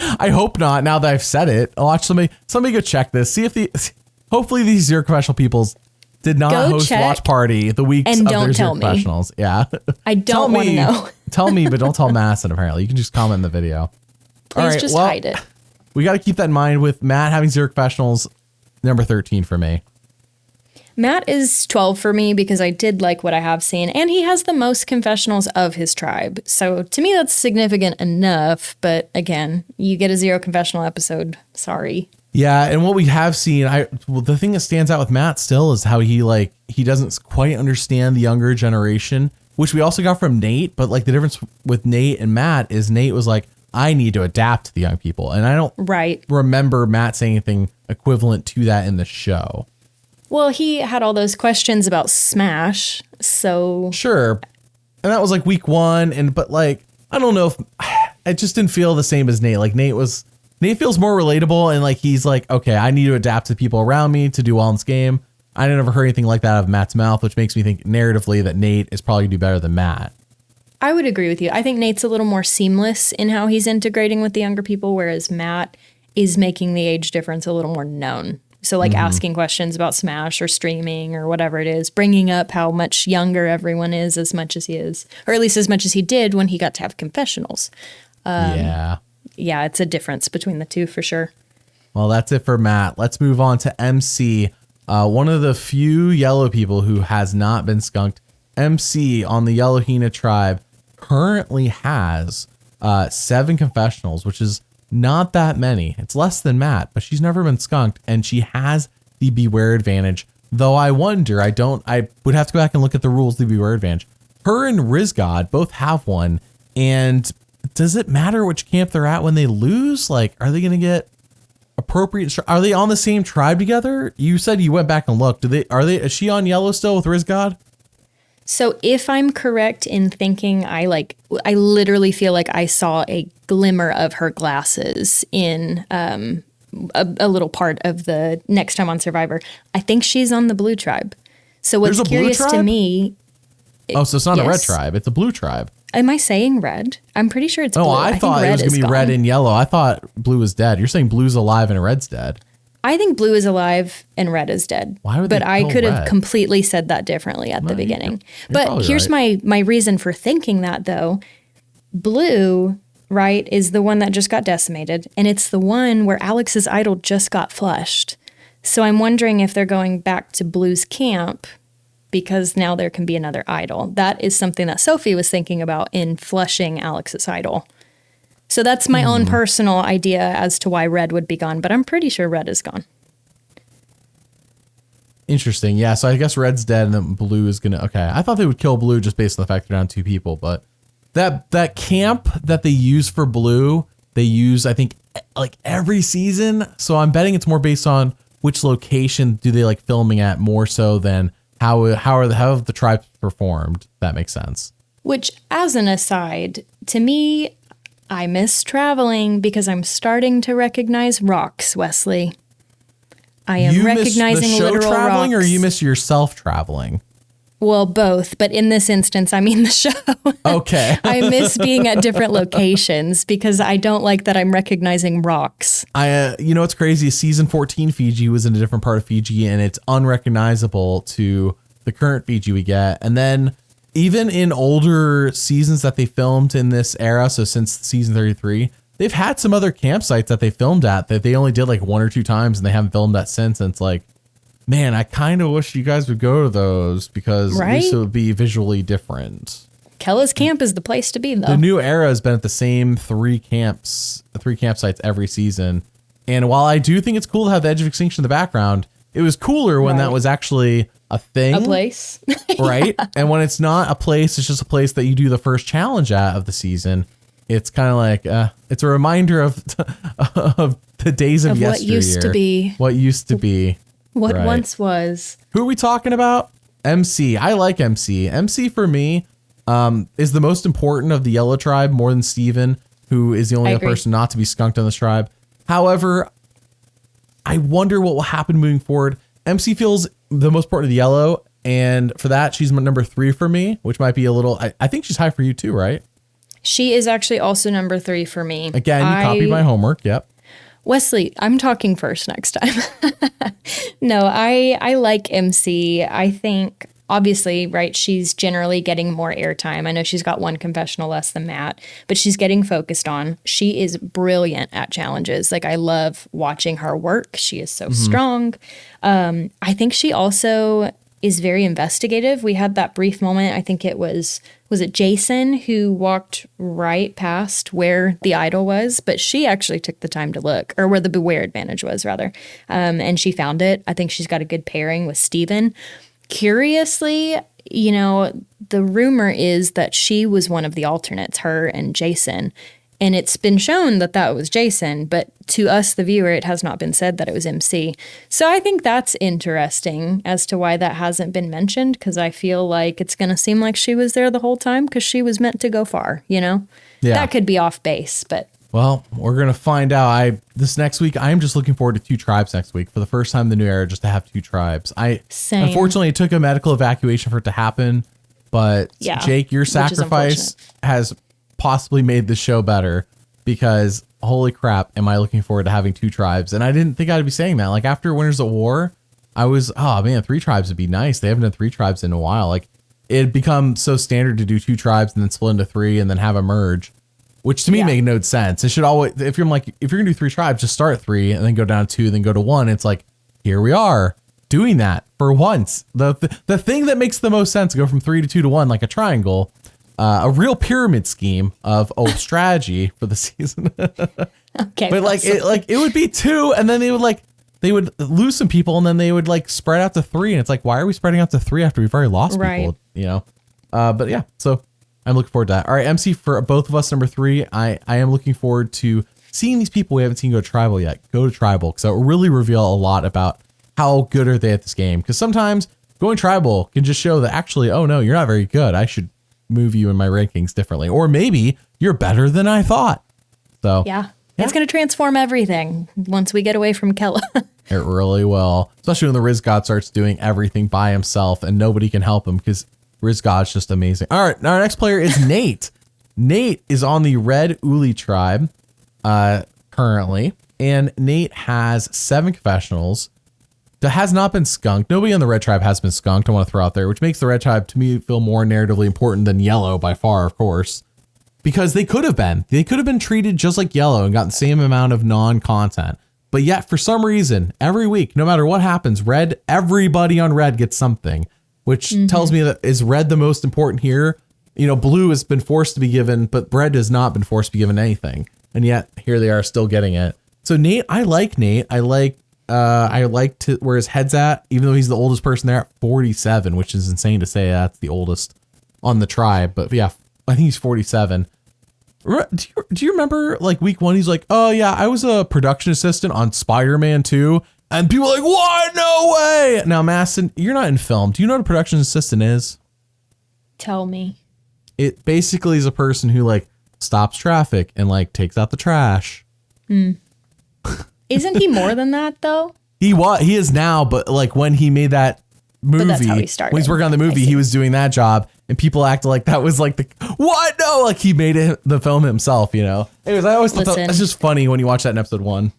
I hope not. Now that I've said it, I'll watch somebody go check this. See if hopefully these Zero Professional peoples did not host watch party the weeks of their Zero Professionals. Yeah, I don't want to know. Tell me, but don't tell Madison. Apparently, you can just comment in the video. Please just hide it. We got to keep that in mind with Matt having Zero Professionals. Number 13 for me. Matt is 12 for me because I did like what I have seen, and he has the most confessionals of his tribe. So to me, that's significant enough. But again, you get a Zero confessional episode. Sorry. Yeah, and what we have seen, the thing that stands out with Matt still is how he doesn't quite understand the younger generation, which we also got from Nate. But like the difference with Nate and Matt is Nate was like, I need to adapt to the young people. And I don't remember Matt saying anything equivalent to that in the show. Well, he had all those questions about Smash, so... Sure. And that was like week 1. But like, I don't know if... It just didn't feel the same as Nate. Like Nate feels more relatable and like he's like, okay, I need to adapt to the people around me to do well in this game. I never heard anything like that out of Matt's mouth, which makes me think narratively that Nate is probably going to do better than Matt. I would agree with you. I think Nate's a little more seamless in how he's integrating with the younger people, whereas Matt is making the age difference a little more known. So like asking questions about Smash or streaming or whatever it is, bringing up how much younger everyone is as much as he is, or at least as much as he did when he got to have confessionals. Yeah, it's a difference between the two for sure. Well, that's it for Matt. Let's move on to MC, one of the few yellow people who has not been skunked. MC on the Yellow Hyena tribe currently has 7 confessionals, which is not that many. It's less than Matt, but she's never been skunked, and she has the Beware advantage. Though I wonder, I would have to go back and look at the rules of the Beware advantage. Her and Rizgod both have one, and does it matter which camp they're at when they lose? Like, are they going to get appropriate? Are they on the same tribe together? You said you went back and looked. Is she on yellow still with Rizgod? So if I'm correct in thinking, I literally feel like I saw a glimmer of her glasses in a little part of the next time on Survivor. I think she's on the blue tribe. So what's curious to me... so it's not a red tribe. It's a blue tribe. Am I saying red? I'm pretty sure it's blue. Oh, I thought it was going to be red and yellow. I thought blue was dead. You're saying blue's alive and red's dead. I think blue is alive and red is dead. Why would but I could have completely said that differently at the beginning. But here's right. my reason for thinking that, though. Blue, right, is the one that just got decimated, and it's the one where Alex's idol just got flushed. So I'm wondering if they're going back to Blue's camp because now there can be another idol. That is something that Sophie was thinking about in flushing Alex's idol. So that's my own personal idea as to why red would be gone, but I'm pretty sure red is gone. Interesting. Yeah, so I guess red's dead and then blue is going to... Okay, I thought they would kill blue just based on the fact they're down 2 people, but that camp that they use for blue, they use, I think, like every season. So I'm betting it's more based on which location do they like filming at more so than how have the tribes performed. That makes sense. Which, as an aside, to me... I miss traveling because I'm starting to recognize rocks, Wesley. I am recognizing literal rocks. You miss the show traveling or you miss yourself traveling? Well, both. But in this instance, I mean the show. Okay. I miss being at different locations because I don't like that I'm recognizing rocks. What's crazy? Season 14 Fiji was in a different part of Fiji and it's unrecognizable to the current Fiji we get. And then... Even in older seasons that they filmed in this era, so since season 33, they've had some other campsites that they filmed at that they only did like 1 or 2 times and they haven't filmed that since. And it's like, man, I kind of wish you guys would go to those because at least it would be visually different. Kella's camp is the place to be, though. The new era has been at the same 3 campsites every season. And while I do think it's cool to have the Edge of Extinction in the background, it was cooler when that was actually... a thing, a place, right? Yeah. And when it's not a place, it's just a place that you do the first challenge at of the season. It's kind of like it's a reminder of the days of yesteryear. What used to be. What used to be. What once was. Who are we talking about? MC. I like MC. MC for me is the most important of the yellow tribe, more than Steven, who is the only other person not to be skunked on this tribe. However, I wonder what will happen moving forward. MC feels the most important of the yellow. And for that, she's number 3 for me, which might be a little, I think she's high for you too, right? She is actually also number 3 for me. Again, you copied my homework. Yep. Wesley, I'm talking first next time. No, I like MC. I think, obviously, right, she's generally getting more airtime. I know she's got one confessional less than Matt, but she's getting focused on. She is brilliant at challenges. Like, I love watching her work. She is so strong. I think she also is very investigative. We had that brief moment. I think it was it Jason who walked right past where the idol was, but she actually took the time to look, or where the beware advantage was rather. And she found it. I think she's got a good pairing with Steven. Curiously, you know, the rumor is that she was one of the alternates, her and Jason. And it's been shown that that was Jason, but to us, the viewer, it has not been said that it was MC. So I think that's interesting as to why that hasn't been mentioned, because I feel like it's going to seem like she was there the whole time because she was meant to go far, you know? Yeah. That could be off base, but... Well, we're going to find out. This next week, I'm just looking forward to 2 tribes next week. For the first time in the new era, just to have 2 tribes. Same. Unfortunately, it took a medical evacuation for it to happen, but yeah, Jake, your sacrifice has possibly made the show better, because holy crap, am I looking forward to having 2 tribes. And I didn't think I'd be saying that. Like, after Winners at War, I was, oh man, 3 tribes would be nice. They haven't done 3 tribes in a while. Like, it had become so standard to do 2 tribes and then split into 3 and then have a merge, which to me made no sense. It should always, if you're gonna do 3 tribes, just start at 3 and then go down to 2, then go to 1. It's like, here we are doing that for once. The thing that makes the most sense, go from 3 to 2 to 1, like a triangle. A real pyramid scheme of strategy for the season. Okay, but it would be 2, and then they would lose some people, and then they would spread out to 3, and it's like, why are we spreading out to 3 after we've already lost people? You know. But yeah, so I'm looking forward to that. All right, MC, for both of us, number 3. I am looking forward to seeing these people we haven't seen go to tribal yet. Go to tribal, because it will really reveal a lot about how good are they at this game. Because sometimes going tribal can just show that actually, oh no, you're not very good. I should move you in my rankings differently, or maybe you're better than I thought. So yeah. It's going to transform everything once we get away from Kella. It really will, especially when the Rizgod starts doing everything by himself and nobody can help him, because Rizgod's just amazing. All right, our next player is Nate. Nate is on the Red Uli tribe currently, and Nate has 7 confessionals. That has not been skunked. Nobody on the Red tribe has been skunked, I want to throw out there, which makes the Red tribe to me feel more narratively important than Yellow by far, of course, because they could have been. They could have been treated just like Yellow and gotten the same amount of non-content. But yet, for some reason, every week, no matter what happens, Red, everybody on Red gets something, which tells me that is Red the most important here? You know, Blue has been forced to be given, but Red has not been forced to be given anything. And yet, here they are still getting it. So Nate, I like Nate. I like where his head's at, even though he's the oldest person there at 47, which is insane to say that's the oldest on the tribe. But yeah, I think he's 47. Do you remember week 1? He's like, oh yeah, I was a production assistant on Spider-Man 2. And people are like, what? No way. Now, Madison, you're not in film. Do you know what a production assistant is? Tell me. It basically is a person who stops traffic and takes out the trash. Isn't he more than that though? He is now, but when he made that movie, but that's how he started. When he's working on the movie, he was doing that job, and people acted like that was the what? No, he made it the film himself, you know. Anyways, I always thought that's just funny when you watch that in episode 1.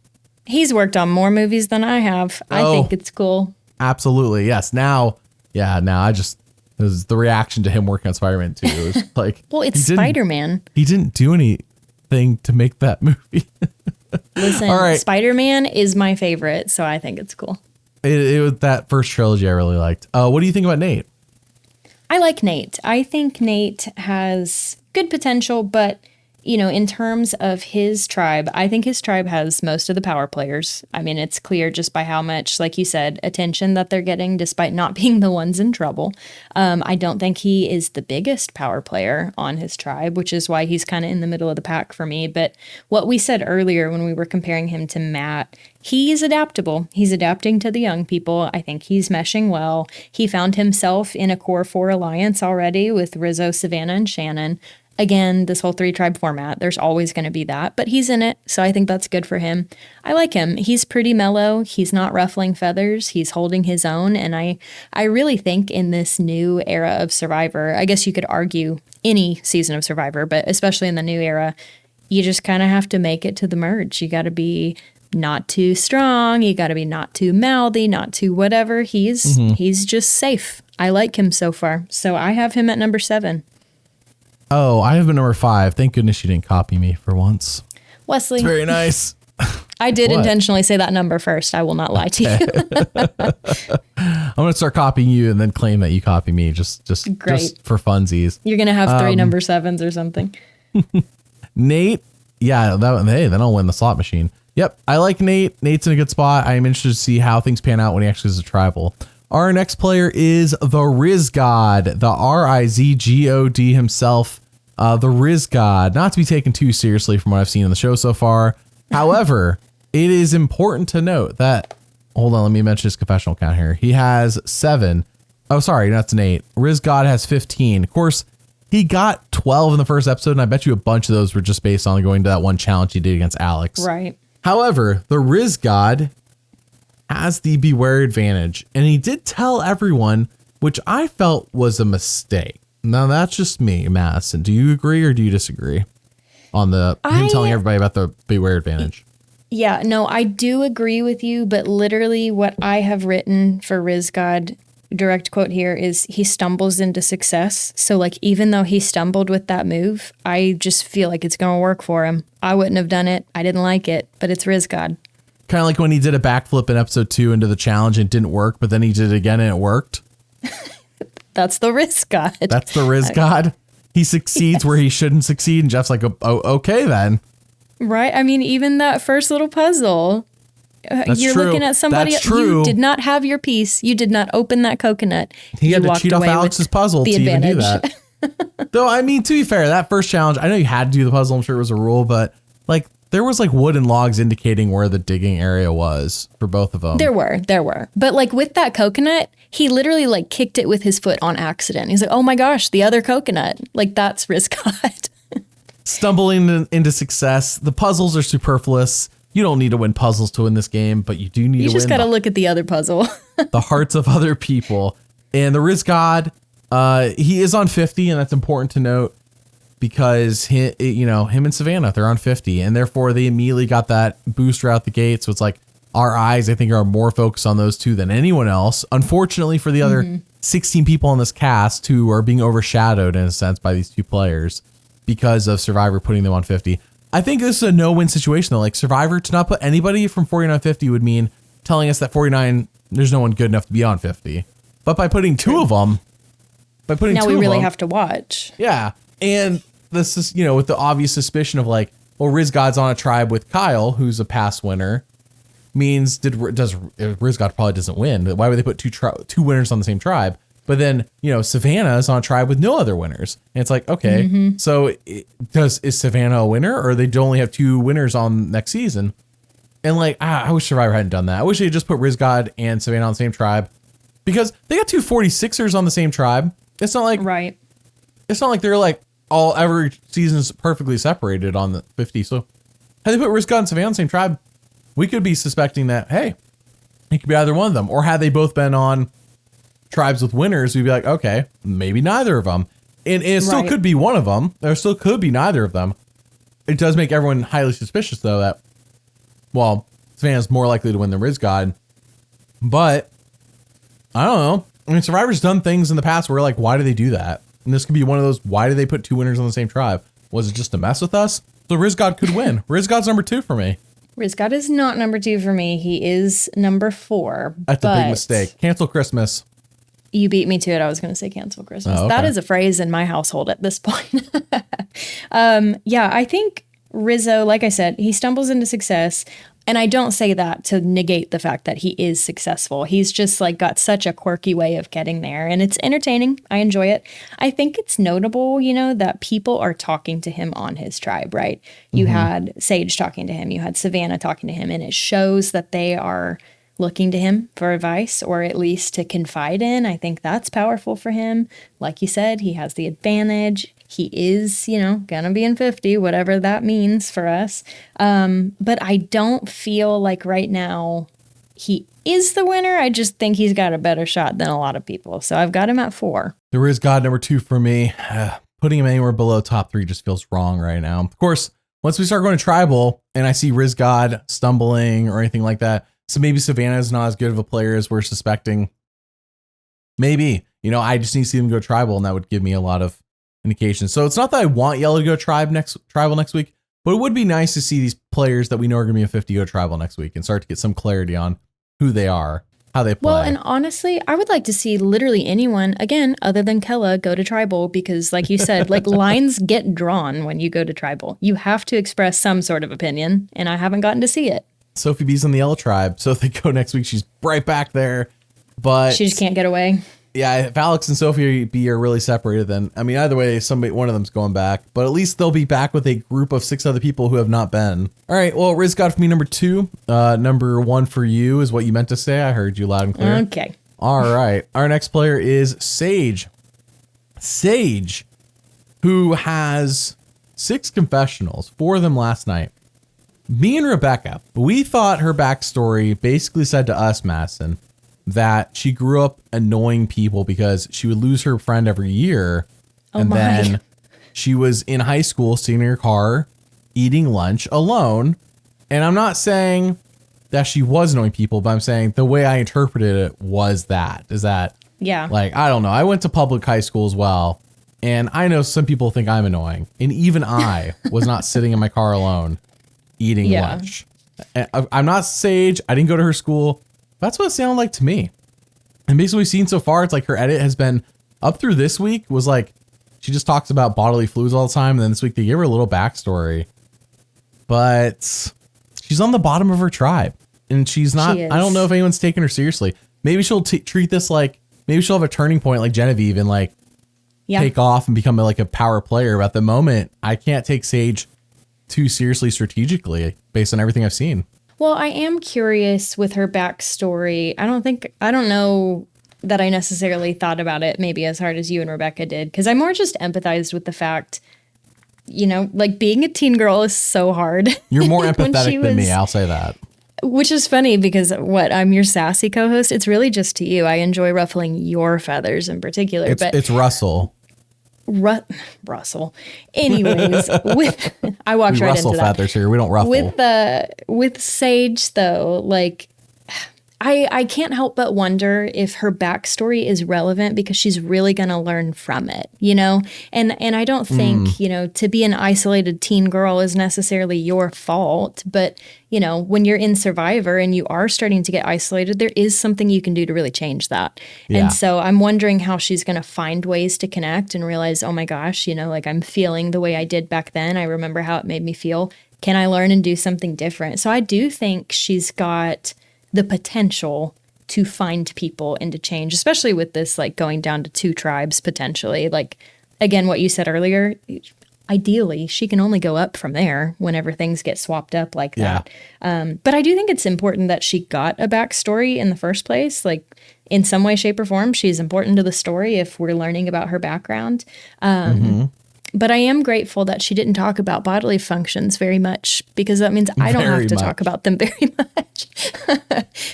He's worked on more movies than I have. I think it's cool. Absolutely, yes. Now it was the reaction to him working on Spider-Man 2. It was well, it's Spider-Man. He didn't do anything to make that movie. Listen, all right. Spider-Man is my favorite, so I think it's cool. It was that first trilogy I really liked. What do you think about Nate? I like Nate. I think Nate has good potential, but in terms of his tribe, I think his tribe has most of the power players. I mean, it's clear just by how much, like you said, attention that they're getting despite not being the ones in trouble. I don't think he is the biggest power player on his tribe, which is why he's kind of in the middle of the pack for me. But what we said earlier when we were comparing him to Matt, he's adaptable. He's adapting to the young people. I think he's meshing well. He found himself in a core 4 alliance already with Rizzo, Savannah, and Shannon. again, this whole 3-tribe format, there's always going to be that, but he's in it. So I think that's good for him. I like him. He's pretty mellow. He's not ruffling feathers. He's holding his own. And I really think in this new era of Survivor, I guess you could argue any season of Survivor, but especially in the new era, you just kind of have to make it to the merge. You got to be not too strong. You got to be not too mouthy, not too whatever. He's just safe. I like him so far. So I have him at number 7. Oh, I have him number 5. Thank goodness you didn't copy me for once. Wesley. It's very nice. I did intentionally say that number first. I will not lie to you. I'm going to start copying you and then claim that you copy me just for funsies. You're going to have 3 number 7s or something. Nate. Yeah, then I'll win the slot machine. Yep. I like Nate. Nate's in a good spot. I am interested to see how things pan out when he actually is a tribal. Our next player is the Rizgod, the Rizgod himself, the Rizgod, not to be taken too seriously from what I've seen in the show so far. However, it is important to note that, hold on, let me mention his confessional count here. He has 7. Oh, sorry, that's an 8. Rizgod has 15. Of course, he got 12 in the first episode, and I bet you a bunch of those were just based on going to that one challenge he did against Alex. Right. However, the Rizgod has the beware advantage, and he did tell everyone, which I felt was a mistake. Now that's just me, Madison. Do you agree or do you disagree on him telling everybody about the beware advantage? Yeah, no, I do agree with you, but literally what I have written for Rizgod, direct quote here, is he stumbles into success. So like, even though he stumbled with that move, I just feel like it's going to work for him. I wouldn't have done it. I didn't like it, but it's Rizgod. Kind of like when he did a backflip in episode 2 into the challenge and it didn't work, but then he did it again and it worked. That's the Rizgod. That's the Rizgod. He succeeds where he shouldn't succeed. And Jeff's like, oh, okay, then. Right. I mean, even that first little puzzle, you're true. Looking at somebody. That's true. You did not have your piece. You did not open that coconut. He had to cheat off Alex's puzzle to even do that. Though, I mean, to be fair, that first challenge, I know you had to do the puzzle. I'm sure it was a rule, but like, there was like wood and logs indicating where the digging area was for both of them. There were. But like with that coconut, he literally like kicked it with his foot on accident. He's like, oh my gosh, the other coconut. Like that's Rizgod. Stumbling into success. The puzzles are superfluous. You don't need to win puzzles to win this game, but you do need to win. You just got to look at the other puzzle. The hearts of other people. And the Rizgod, he is on 50, and that's important to note. Because him and Savannah, they're on 50, and therefore they immediately got that booster out the gate. So it's like our eyes, I think, are more focused on those two than anyone else. Unfortunately for the other 16 people in this cast who are being overshadowed in a sense by these 2 players because of Survivor putting them on 50. I think this is a no-win situation though. Like Survivor to not put anybody from 49 on 50 would mean telling us that 49, there's no one good enough to be on 50. But by putting 2 of them, now we really have to watch. Yeah, and this is, with the obvious suspicion of like, well, Rizgod's on a tribe with Kyle, who's a past winner, means Rizgod probably doesn't win. Why would they put two winners on the same tribe? But then, Savannah is on a tribe with no other winners. And it's like, okay, so is Savannah a winner, or they only have 2 winners on next season? And like, I wish Survivor hadn't done that. I wish they just put Rizgod and Savannah on the same tribe, because they got 2 46ers on the same tribe. It's not like, right. It's not like they're like, every season's perfectly separated on the 50. So had they put Rizgod and Savannah on the same tribe, we could be suspecting that, hey, it could be either one of them. Or had they both been on tribes with winners, we'd be like, okay, maybe neither of them. And it still could be one of them. There still could be neither of them. It does make everyone highly suspicious, though, that, well, Savannah's more likely to win than Rizgod. But I don't know. I mean, Survivor's done things in the past where like, why do they do that? And this could be one of those, why do they put 2 winners on the same tribe? Was it just to mess with us? So Rizgod could win. Rizgod's number 2 for me. Rizgod is not number 2 for me. He is number 4. That's a big mistake. Cancel Christmas. You beat me to it. I was going to say cancel Christmas. Oh, okay. That is a phrase in my household at this point. Yeah, I think Rizzo, like I said, he stumbles into success. And I don't say that to negate the fact that he is successful. He's just like got such a quirky way of getting there, and it's entertaining. I enjoy it. I think it's notable, that people are talking to him on his tribe, right? You had Sage talking to him, you had Savannah talking to him, and it shows that they are looking to him for advice, or at least to confide in. I think that's powerful for him. Like you said, he has the advantage. He is, gonna be in 50, whatever that means for us. But I don't feel like right now he is the winner. I just think he's got a better shot than a lot of people. So I've got him at 4. The Rizgod number 2 for me. Putting him anywhere below top 3 just feels wrong right now. Of course, once we start going to tribal and I see Rizgod stumbling or anything like that, so maybe Savannah is not as good of a player as we're suspecting. Maybe, I just need to see them go tribal, and that would give me a lot of indications. So it's not that I want Yellow to go tribal next week, but it would be nice to see these players that we know are going to be a 50 go tribal next week and start to get some clarity on who they are, how they play. Well, and honestly, I would like to see literally anyone, again, other than Kella, go to tribal because, like you said, like lines get drawn when you go to tribal. You have to express some sort of opinion, and I haven't gotten to see it. Sophi B's on the Yellow tribe, so if they go next week, she's right back there. But she just can't get away. Yeah, if Alex and Sophie B are really separated, then either way, one of them's going back. But at least they'll be back with a group of 6 other people who have not been. All right, well, Rizgod for me, number 2. Number 1 for you is what you meant to say. I heard you loud and clear. Okay. All right, our next player is Sage. Sage, who has 6 confessionals, 4 of them last night. Me and Rebecca, we thought her backstory basically said to us, Madison, that she grew up annoying people because she would lose her friend every year. Then she was in high school sitting in her car eating lunch alone. And I'm not saying that she was annoying people, but I'm saying the way I interpreted it was yeah, like, I don't know. I went to public high school as well. And I know some people think I'm annoying. And even I was not sitting in my car alone eating lunch. I'm not Sage. I didn't go to her school. That's what it sounded like to me. And basically what we've seen so far, it's like her edit has been up through this week was like, she just talks about bodily fluids all the time. And then this week they give her a little backstory, but she's on the bottom of her tribe and she's not, I don't know if anyone's taking her seriously. Maybe she'll treat this like, maybe she'll have a turning point like Genevieve and like take off and become like a power player. But at the moment, I can't take Sage too seriously strategically based on everything I've seen. Well, I am curious with her backstory. I don't know that I necessarily thought about it maybe as hard as you and Rebecca did, because I more just empathized with the fact, like being a teen girl is so hard. You're more empathetic than me, I'll say that. Which is funny because I'm your sassy co-host. It's really just to you. I enjoy ruffling your feathers in particular. It's Russell. Russell. Anyways, I walked right into that. Feathers here. We don't ruffle. With Sage though, like I can't help but wonder if her backstory is relevant because she's really going to learn from it, And I don't think, to be an isolated teen girl is necessarily your fault, but when you're in Survivor and you are starting to get isolated, there is something you can do to really change that. Yeah. And so I'm wondering how she's going to find ways to connect and realize, oh my gosh, like I'm feeling the way I did back then. I remember how it made me feel. Can I learn and do something different? So I do think she's got the potential to find people and to change, especially with this, like going down to 2 tribes potentially. Like, again, what you said earlier, ideally she can only go up from there whenever things get swapped up like that. But I do think it's important that she got a backstory in the first place. Like in some way, shape or form, she's important to the story if we're learning about her background. But I am grateful that she didn't talk about bodily functions very much because that means I don't have to talk about them very much.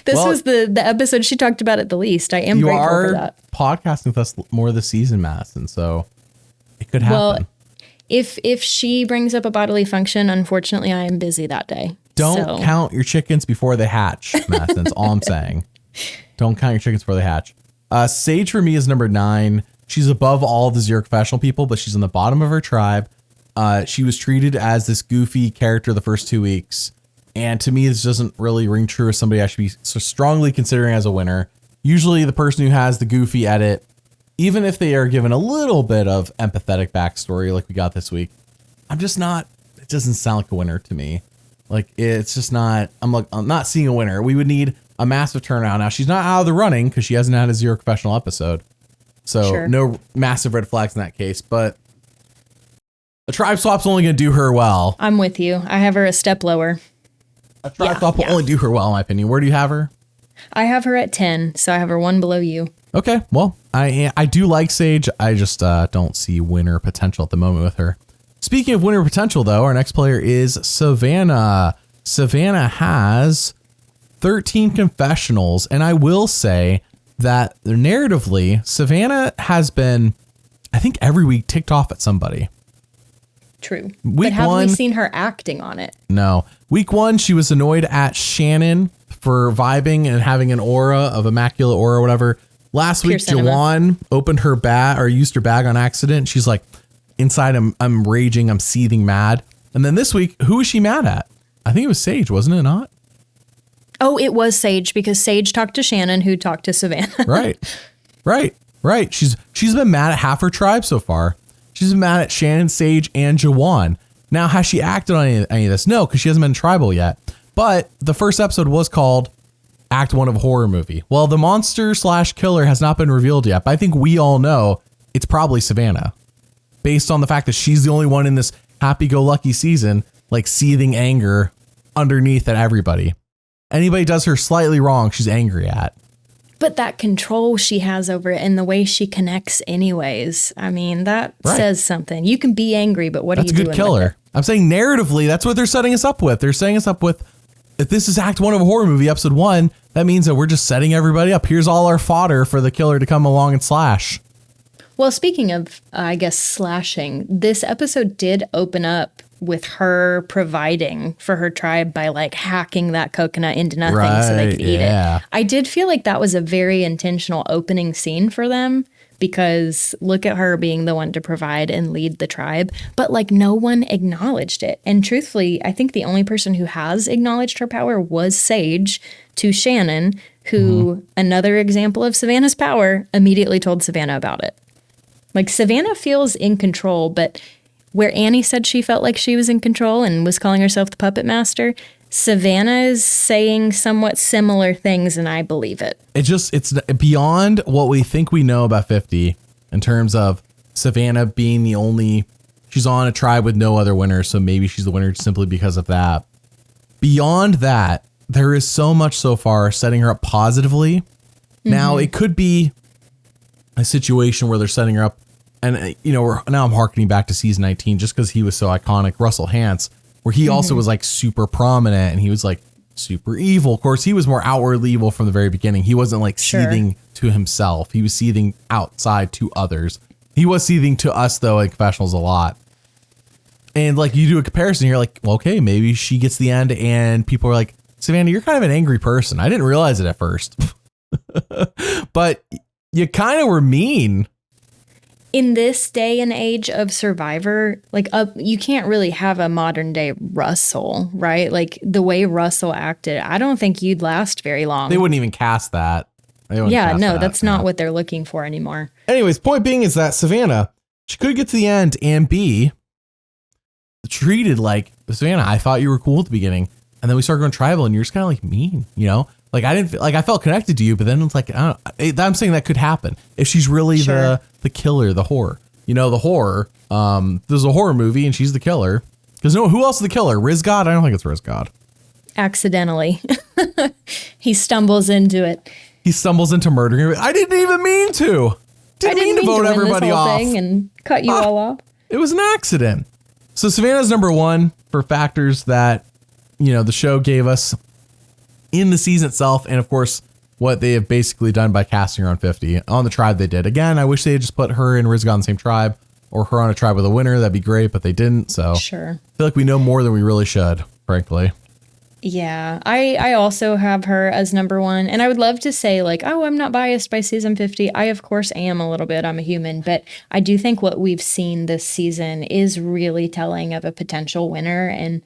This was the episode she talked about it the least. I am grateful for that. You are podcasting with us more this season, Madison, so it could happen. Well, if she brings up a bodily function, unfortunately, I am busy that day. Don't count your chickens before they hatch, Madison. That's all I'm saying. Don't count your chickens before they hatch. Sage for me is number 9. She's above all the 0 professional people, but she's on the bottom of her tribe. She was treated as this goofy character the first 2 weeks. And to me, this doesn't really ring true as somebody I should be so strongly considering as a winner. Usually the person who has the goofy edit, even if they are given a little bit of empathetic backstory like we got this week, I'm just not, it doesn't sound like a winner to me. Like it's just not, I'm not seeing a winner. We would need a massive turnout. Now she's not out of the running because she hasn't had a 0 professional episode. So no massive red flags in that case, but a tribe swap's only going to do her well. I'm with you. I have her a step lower. A tribe swap will only do her well, in my opinion. Where do you have her? I have her at 10, so I have her 1 below you. Okay, well, I do like Sage. I just don't see winner potential at the moment with her. Speaking of winner potential, though, our next player is Savannah. Savannah has 13 confessionals, and I will say that narratively, Savannah has been, I think, every week ticked off at somebody. True. Week but haven't one, we seen her acting on it? No. Week 1, she was annoyed at Shannon for vibing and having an aura of immaculate aura or whatever. Last week, Jawan opened her bag or used her bag on accident. She's like, inside, I'm raging, I'm seething mad. And then this week, who was she mad at? I think it was Sage, wasn't it not? Oh, it was Sage because Sage talked to Shannon, who talked to Savannah. Right. She's been mad at half her tribe so far. She's been mad at Shannon, Sage, and Jawan. Now, has she acted on any of this? No, because she hasn't been tribal yet. But the first episode was called Act 1 of a horror movie. Well, the monster/killer has not been revealed yet, but I think we all know it's probably Savannah, based on the fact that she's the only one in this happy-go-lucky season, like seething anger underneath at everybody. Anybody does her slightly wrong, she's angry at. But that control she has over it and the way she connects anyways, I mean, that says something. You can be angry, but what are you doing? That's a good killer. I'm saying narratively, that's what they're setting us up with. They're setting us up with, if this is Act 1 of a horror movie, episode 1, that means that we're just setting everybody up. Here's all our fodder for the killer to come along and slash. Well, speaking of, I guess, slashing, this episode did open up with her providing for her tribe by like hacking that coconut into nothing so they could eat it. I did feel like that was a very intentional opening scene for them because look at her being the one to provide and lead the tribe, but like no one acknowledged it. And truthfully, I think the only person who has acknowledged her power was Sage to Shannon, who, another example of Savannah's power, immediately told Savannah about it. Like Savannah feels in control, but where Annie said she felt like she was in control and was calling herself the puppet master, Savannah is saying somewhat similar things, and I believe it. It's beyond what we think we know about 50 in terms of Savannah being the only, she's on a tribe with no other winner, so maybe she's the winner simply because of that. Beyond that, there is so much so far setting her up positively. Now, it could be a situation where they're setting her up, and now I'm harkening back to season 19 just because he was so iconic, Russell Hantz, where he also was like super prominent and he was like super evil. Of course, he was more outwardly evil from the very beginning. He wasn't like seething to himself. He was seething outside to others. He was seething to us though in confessionals a lot. And like you do a comparison, you're like, well, okay, maybe she gets the end and people are like, Savannah, you're kind of an angry person. I didn't realize it at first, but you kind of were mean. In this day and age of Survivor, like you can't really have a modern day Russell, right? Like the way Russell acted, I don't think you'd last very long. They wouldn't even cast that. That's not what they're looking for anymore. Anyways, point being is that Savannah, she could get to the end and be treated like, Savannah, I thought you were cool at the beginning. And then we start going tribal and you're just kind of like mean, Like I felt connected to you, but then it's like, I'm saying that could happen if she's really the killer, the whore, the horror. There's a horror movie and she's the killer. Because who else is the killer? Rizgod? I don't think it's Rizgod. Accidentally. He stumbles into it. He stumbles into murdering. I didn't even mean to. Didn't mean to vote everybody off and cut you all off. It was an accident. So Savannah's number 1 for factors that, the show gave us in the season itself. And of course, what they have basically done by casting her on 50 on the tribe they did. Again, I wish they had just put her and Rizgod on the same tribe or her on a tribe with a winner. That'd be great, but they didn't. So I feel like we know more than we really should, frankly. Yeah, I also have her as number 1. And I would love to say like, oh, I'm not biased by season 50. I, of course, am a little bit. I'm a human. But I do think what we've seen this season is really telling of a potential winner. And,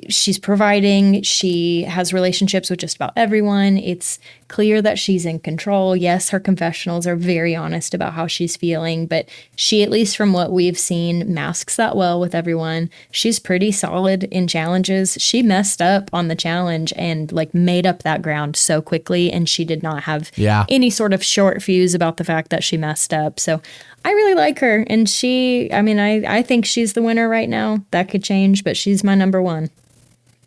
she's providing. She has relationships with just about everyone. It's clear that she's in control. Yes, her confessionals are very honest about how she's feeling. But she, at least from what we've seen, masks that well with everyone. She's pretty solid in challenges. She messed up on the challenge and like made up that ground so quickly, and she did not have any sort of short fuse about the fact that she messed up. So I really like her, and I think she's the winner right now. That could change, but she's my number 1.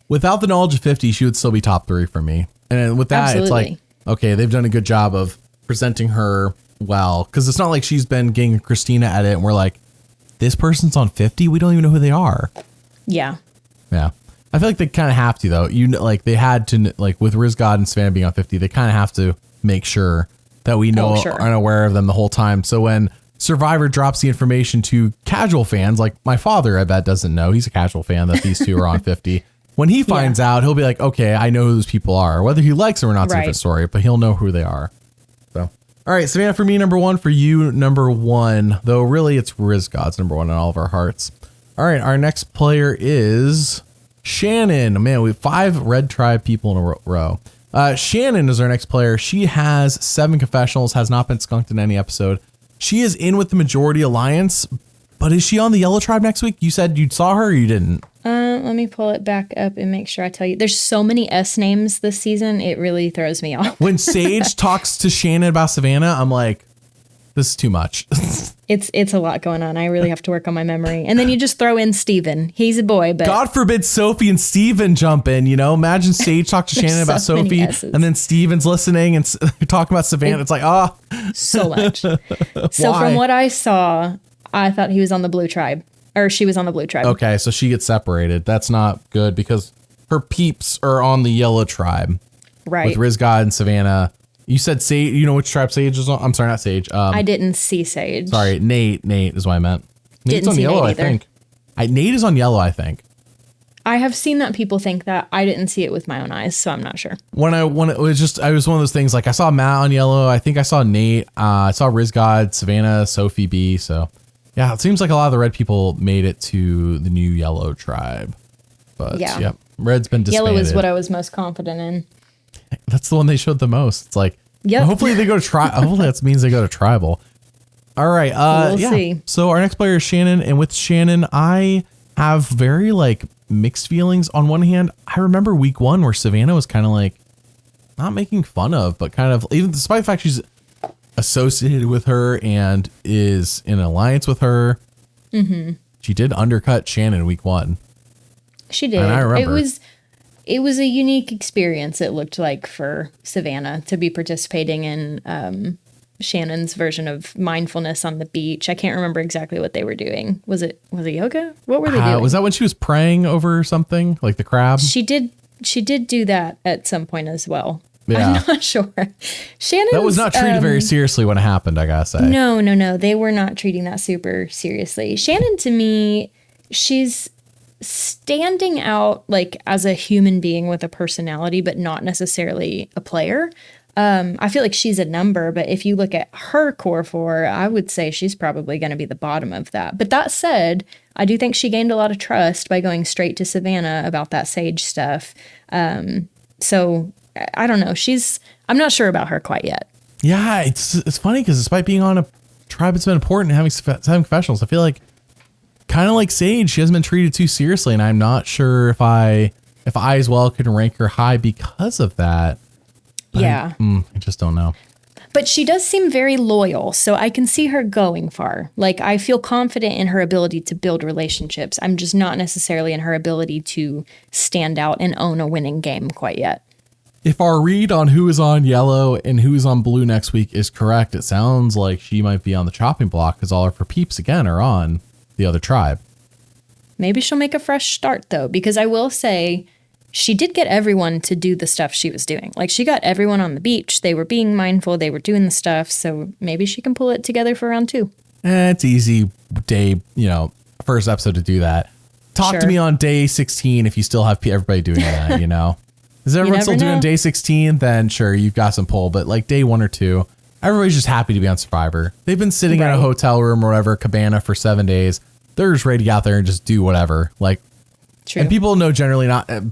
Without the knowledge of 50, she would still be top 3 for me. And with that, It's like, okay, they've done a good job of presenting her well, because it's not like she's been getting Kristina at it and we're like, this person's on 50. We don't even know who they are. Yeah. Yeah. I feel like they kind of have to, though. Like they had to, like with Rizgod and Savannah being on 50, they kind of have to make sure that we know aren't aware of them the whole time. So when Survivor drops the information to casual fans, like my father, I bet doesn't know. He's a casual fan that these two are on 50. When he finds out, he'll be like, okay, I know who those people are. Whether he likes them or not, it's a different story, but he'll know who they are. So, all right, Savannah for me, number one. For you, number one. Though really, it's Rizgod's number one in all of our hearts. All right, our next player is Shannon. Man, we have 5 Red Tribe people in a row. Shannon is our next player. She has 7 confessionals, has not been skunked in any episode. She is in with the Majority Alliance, but is she on the Yellow Tribe next week? You said you saw her or you didn't? Let me pull it back up and make sure I tell you. There's so many S names this season. It really throws me off. When Sage talks to Shannon about Savannah, I'm like, this is too much. It's a lot going on. I really have to work on my memory. And then you just throw in Steven. He's a boy, but God forbid Sophie and Steven jump in, you know? Imagine Sage talk to Shannon about Sophie and then Steven's listening and talking about Savannah. It's like, so much. So from what I saw, I thought he was on the Blue Tribe. Or she was on the Blue Tribe. Okay, so she gets separated. That's not good because her peeps are on the Yellow Tribe. Right. With Rizgod and Savannah. You said Sage. You know which tribe Sage is on? I'm sorry, not Sage. I didn't see Sage. Sorry, Nate. Nate is what I meant. Nate's on Yellow, I think. Nate is on Yellow, I think. I have seen that people think that. I didn't see it with my own eyes, so I'm not sure. When it was one of those things. Like I saw Matt on Yellow. I think I saw Nate. I saw Rizgod, Savannah, Sophi B. So. Yeah, it seems like a lot of the red people made it to the new Yellow Tribe. But yeah, red's been disbanded. Yellow is what I was most confident in. That's the one they showed the most. It's like, hopefully they go to hopefully that means they go to tribal. All right. We'll see. So our next player is Shannon. And with Shannon, I have very like mixed feelings. On one hand, I remember week 1 where Savannah was kind of like not making fun of, but kind of, even despite the fact she's associated with her and is in an alliance with her. Mm-hmm. She did undercut Shannon week 1. She did. And I remember. It was a unique experience, it looked like, for Savannah to be participating in Shannon's version of mindfulness on the beach. I can't remember exactly what they were doing. Was it yoga? What were they doing? Was that when she was praying over something like the crab? She did do that at some point as well. Yeah. I'm not sure. Shannon. That was not treated very seriously when it happened, I gotta say. No. They were not treating that super seriously. Shannon, to me, she's standing out like as a human being with a personality, but not necessarily a player. I feel like she's a number, but if you look at her core 4, I would say she's probably going to be the bottom of that. But that said, I do think she gained a lot of trust by going straight to Savannah about that Sage stuff. So I don't know. I'm not sure about her quite yet. Yeah, it's funny because despite being on a tribe, it's been important having confessionals. I feel like kind of like Sage, she hasn't been treated too seriously, and I'm not sure if I as well could rank her high because of that. Yeah. I just don't know. But she does seem very loyal, so I can see her going far. Like, I feel confident in her ability to build relationships. I'm just not necessarily in her ability to stand out and own a winning game quite yet. If our read on who is on Yellow and who is on Blue next week is correct, it sounds like she might be on the chopping block because all of her peeps, again, are on the other tribe. Maybe she'll make a fresh start, though, because I will say she did get everyone to do the stuff she was doing. Like, she got everyone on the beach. They were being mindful. They were doing the stuff. So maybe she can pull it together for round 2. It's easy day, first episode to do that. Talk to me on day 16 if you still have everybody doing that, Is everyone still doing day 16? Then sure, you've got some pull. But like day 1 or 2, everybody's just happy to be on Survivor. They've been sitting in a hotel room or whatever, cabana for 7 days. They're just ready to get out there and just do whatever. Like, true. And people know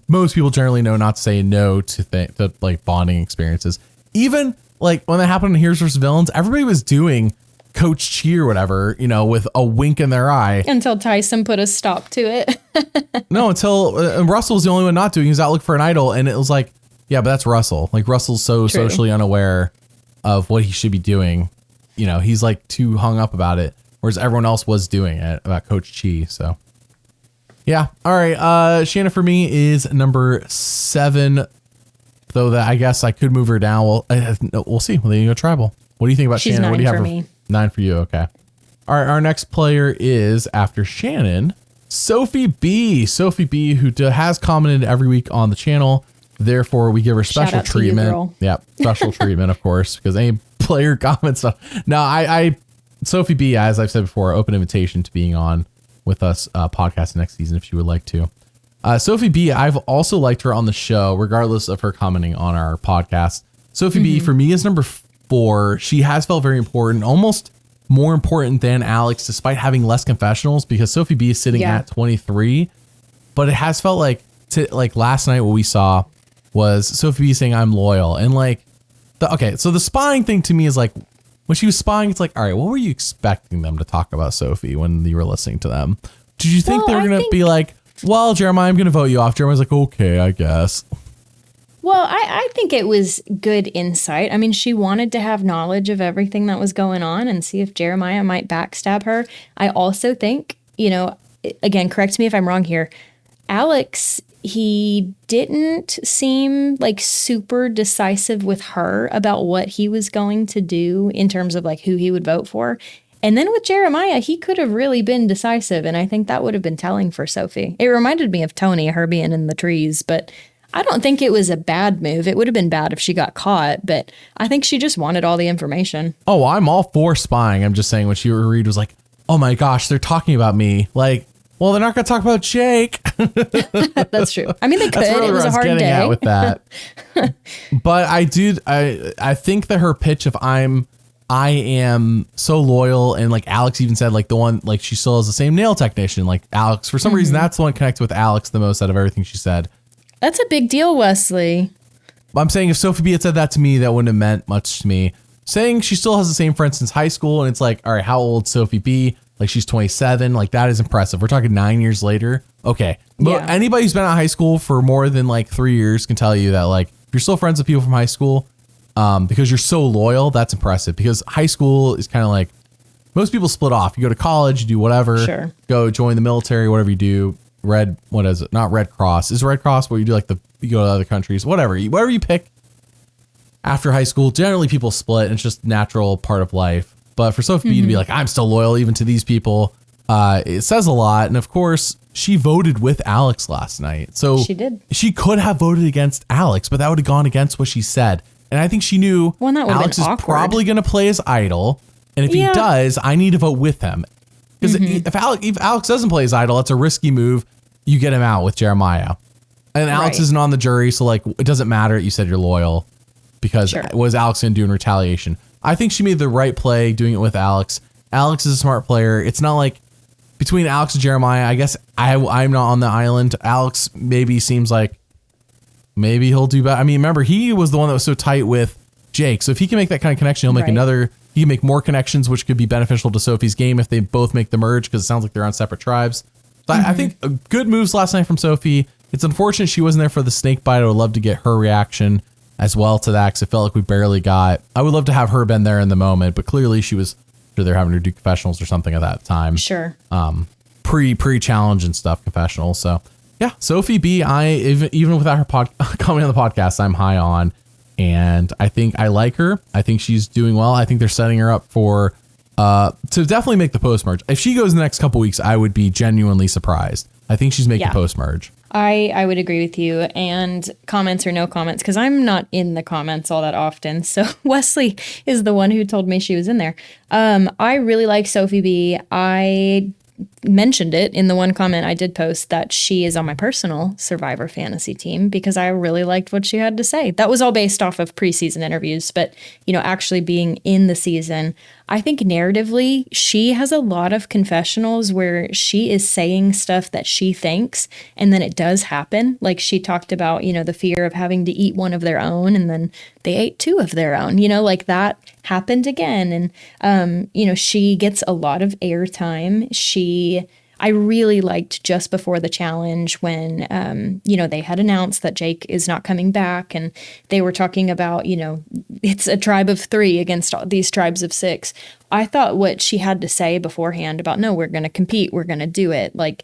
most people generally know not to say no to like bonding experiences. Even like when that happened in Heroes vs. Villains, everybody was doing Coach Cheer or whatever, with a wink in their eye. Until Tyson put a stop to it. No, until Russell was the only one not doing. He was out looking for an idol, and it was like, yeah, but that's Russell. Like, Russell's so socially unaware of what he should be doing. He's like too hung up about it, whereas everyone else was doing it about Coach Chi. So, yeah. All right. Shannon for me is number 7. though that I guess I could move her down. Well, we'll see. Well, then you go tribal. What do you think about She's Shannon? What do you 9 have? for me. 9 for you. Okay. All right. Our next player is after Shannon, Sophi B. Sophi B, who has commented every week on the channel. Therefore, we give her special treatment. Yeah, special treatment, of course, because any player comments. No, I Sophi B, as I've said before, open invitation to being on with us podcast next season if she would like to. Sophi B, I've also liked her on the show, regardless of her commenting on our podcast. Sophi B, for me, is number 4. She has felt very important, almost more important than Alex, despite having less confessionals, because Sophi B is sitting at 23. But it has felt like last night what we saw was Sophi B saying, I'm loyal. And so the spying thing to me is like, when she was spying, it's like, all right, what were you expecting them to talk about Sophie when you were listening to them? Did you think they were going to be like, well, Jeremiah, I'm going to vote you off? Jeremiah's like, okay, I guess. Well, I think it was good insight. I mean, she wanted to have knowledge of everything that was going on and see if Jeremiah might backstab her. I also think, again, correct me if I'm wrong here, Alex, he didn't seem like super decisive with her about what he was going to do in terms of like who he would vote for. And then with Jeremiah, he could have really been decisive. And I think that would have been telling for Sophie. It reminded me of Tony, her being in the trees, but I don't think it was a bad move. It would have been bad if she got caught, but I think she just wanted all the information. Oh, I'm all for spying. I'm just saying when she read was like, oh my gosh, they're talking about me. Like, well, they're not going to talk about Jake. That's true. I mean, they could. Really it was a hard day. At with that. But I think that her pitch of I am so loyal, and like Alex even said, like the one, like she still has the same nail technician. Like Alex, for some reason, that's the one connects with Alex the most out of everything she said. That's a big deal, Wesley. I'm saying if Sophi B had said that to me, that wouldn't have meant much to me. Saying she still has the same friend since high school, and it's like, all right, how old Sophi B? Like she's 27. Like that is impressive. We're talking 9 years later. Okay. Yeah. Anybody who's been out of high school for more than like 3 years can tell you that like if you're still friends with people from high school, because you're so loyal, that's impressive. Because high school is kind of like most people split off. You go to college, you do whatever, go join the military, whatever you do. What is it? Not Red Cross. Is Red Cross where you do like you go to other countries, whatever you pick after high school. Generally people split. It's just natural part of life. But for Sophi B to be like, I'm still loyal even to these people, it says a lot. And of course, she voted with Alex last night. So she did. She could have voted against Alex, but that would have gone against what she said. And I think she knew Alex is probably going to play his idol. And if he does, I need to vote with him. Because if Alex doesn't play his idol, it's a risky move. You get him out with Jeremiah. And Alex isn't on the jury, so like it doesn't matter that you said you're loyal. Because what is Alex going to do in retaliation? I think she made the right play doing it with Alex. Alex is a smart player. It's not like between Alex and Jeremiah, I guess I'm not on the island. Alex maybe seems like maybe he'll do better. I mean, remember, he was the one that was so tight with Jake. So if he can make that kind of connection, he'll make he can make more connections, which could be beneficial to Sophie's game if they both make the merge, because it sounds like they're on separate tribes. So I think good moves last night from Sophie. It's unfortunate she wasn't there for the snake bite. I would love to get her reaction as well to that, because it felt like we barely got. I would love to have her been there in the moment, but clearly she was sure they're having her do confessionals or something at that time. Sure. Pre-challenge and stuff, confessionals. So yeah, Sophi B, even without her coming on the podcast, I'm high on, and I think I like her. I think she's doing well. I think they're setting her up for to definitely make the post merge. If she goes the next couple weeks, I would be genuinely surprised. I think she's making post merge. I would agree with you. And comments or no comments, because I'm not in the comments all that often. So Wesley is the one who told me she was in there. I really like Sophi B. I mentioned it in the one comment I did post that she is on my personal Survivor fantasy team because I really liked what she had to say. That was all based off of preseason interviews, but actually being in the season, I think narratively she has a lot of confessionals where she is saying stuff that she thinks and then it does happen. Like she talked about, the fear of having to eat one of their own and then they ate two of their own, like that happened again. And, she gets a lot of airtime. I really liked just before the challenge when, they had announced that Jake is not coming back and they were talking about, it's a tribe of 3 against all these tribes of 6. I thought what she had to say beforehand about, no, we're going to compete, we're going to do it. Like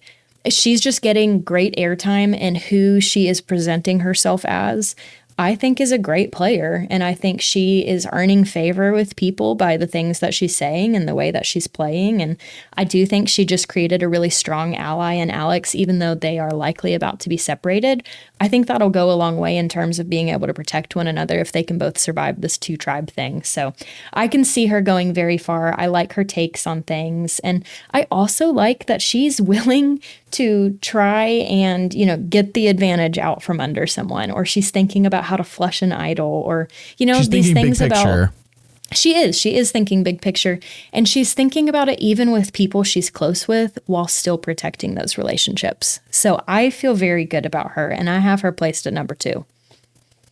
she's just getting great airtime and who she is presenting herself as. I think is a great player. And I think she is earning favor with people by the things that she's saying and the way that she's playing. And I do think she just created a really strong ally in Alex, even though they are likely about to be separated. I think that'll go a long way in terms of being able to protect one another if they can both survive this 2-tribe thing. So I can see her going very far. I like her takes on things. And I also like that she's willing to try and, get the advantage out from under someone, or she's thinking about how to flush an idol, or, she's these things about. She is thinking big picture, and she's thinking about it even with people she's close with while still protecting those relationships. So I feel very good about her, and I have her placed at number 2.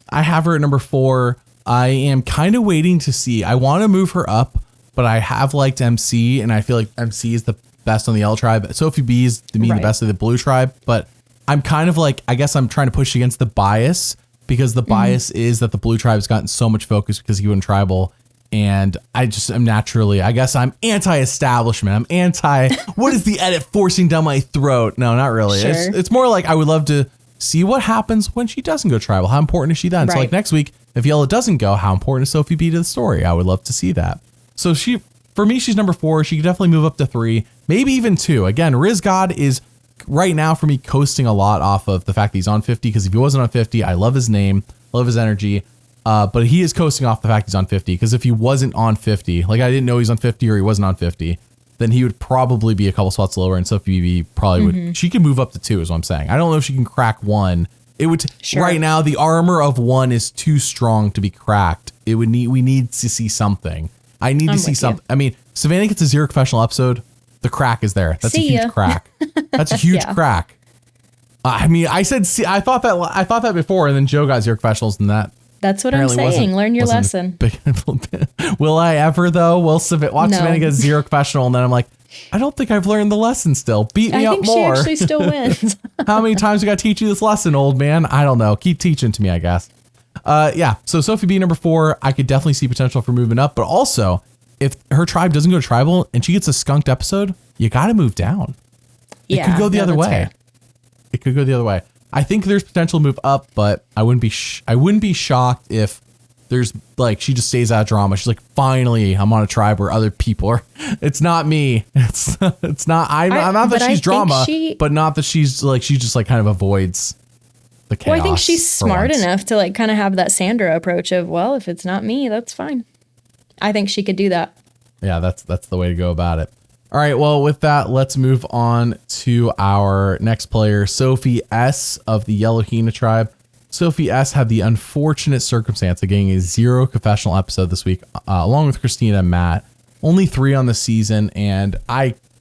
I have her at number 4. I am kind of waiting to see. I want to move her up, but I have liked MC, and I feel like MC is the best on the Yellow Tribe. Sophie B is, to me, the best of the Blue Tribe, but I'm kind of like, I guess I'm trying to push against the bias, because the bias is that the Blue Tribe has gotten so much focus because he went tribal. And I just am naturally, I guess I'm anti-establishment. I'm anti, what is the edit forcing down my throat? No, not really. Sure. It's more like I would love to see what happens when she doesn't go tribal. How important is she then? So like next week, if Yellow doesn't go, how important is Sophie B to the story? I would love to see that. So for me, she's number 4. She could definitely move up to 3, maybe even 2. Again, Rizgod is right now for me coasting a lot off of the fact that he's on 50, because if he wasn't on 50, I love his name, love his energy. But he is coasting off the fact he's on 50, because if he wasn't on 50, like I didn't know he's on 50 or he wasn't on 50, then he would probably be a couple spots lower, and Sophie B probably would. She can move up to 2 is what I'm saying. I don't know if she can crack 1. It would right now, the armor of 1 is too strong to be cracked. We need to see something. I need to see something. I mean, Savannah gets a 0 confessional episode. The crack is there. That's a huge crack. That's a huge crack. I mean, I thought that before, and then Joe got 0 confessionals, and that's what I'm saying. Learn your lesson. Will I ever though? Watch Savannah get a 0 confessional, and then I'm like, I don't think I've learned the lesson still. Beat me up more. I think she actually still wins. How many times we got to teach you this lesson, old man? I don't know. Keep teaching to me, I guess. Yeah. So Sophie B number 4, I could definitely see potential for moving up, but also if her tribe doesn't go tribal and she gets a skunked episode, you got to move down. It could go the other way. Fair. It could go the other way. I think there's potential to move up, but I wouldn't be shocked if there's like, she just stays out of drama. She's like, finally, I'm on a tribe where other people are. It's not me. It's not. I'm not that she's drama, but not that she's just like kind of avoids the chaos. Well, I think she's smart enough to like kind of have that Sandra approach of, well, if it's not me, that's fine. I think she could do that. Yeah, that's the way to go about it. All right, well, with that, let's move on to our next player, Sophie S of the Yellow Hina tribe. Sophie S had the unfortunate circumstance of getting a 0 confessional episode this week, along with Kristina and Matt. Only 3 on the season, and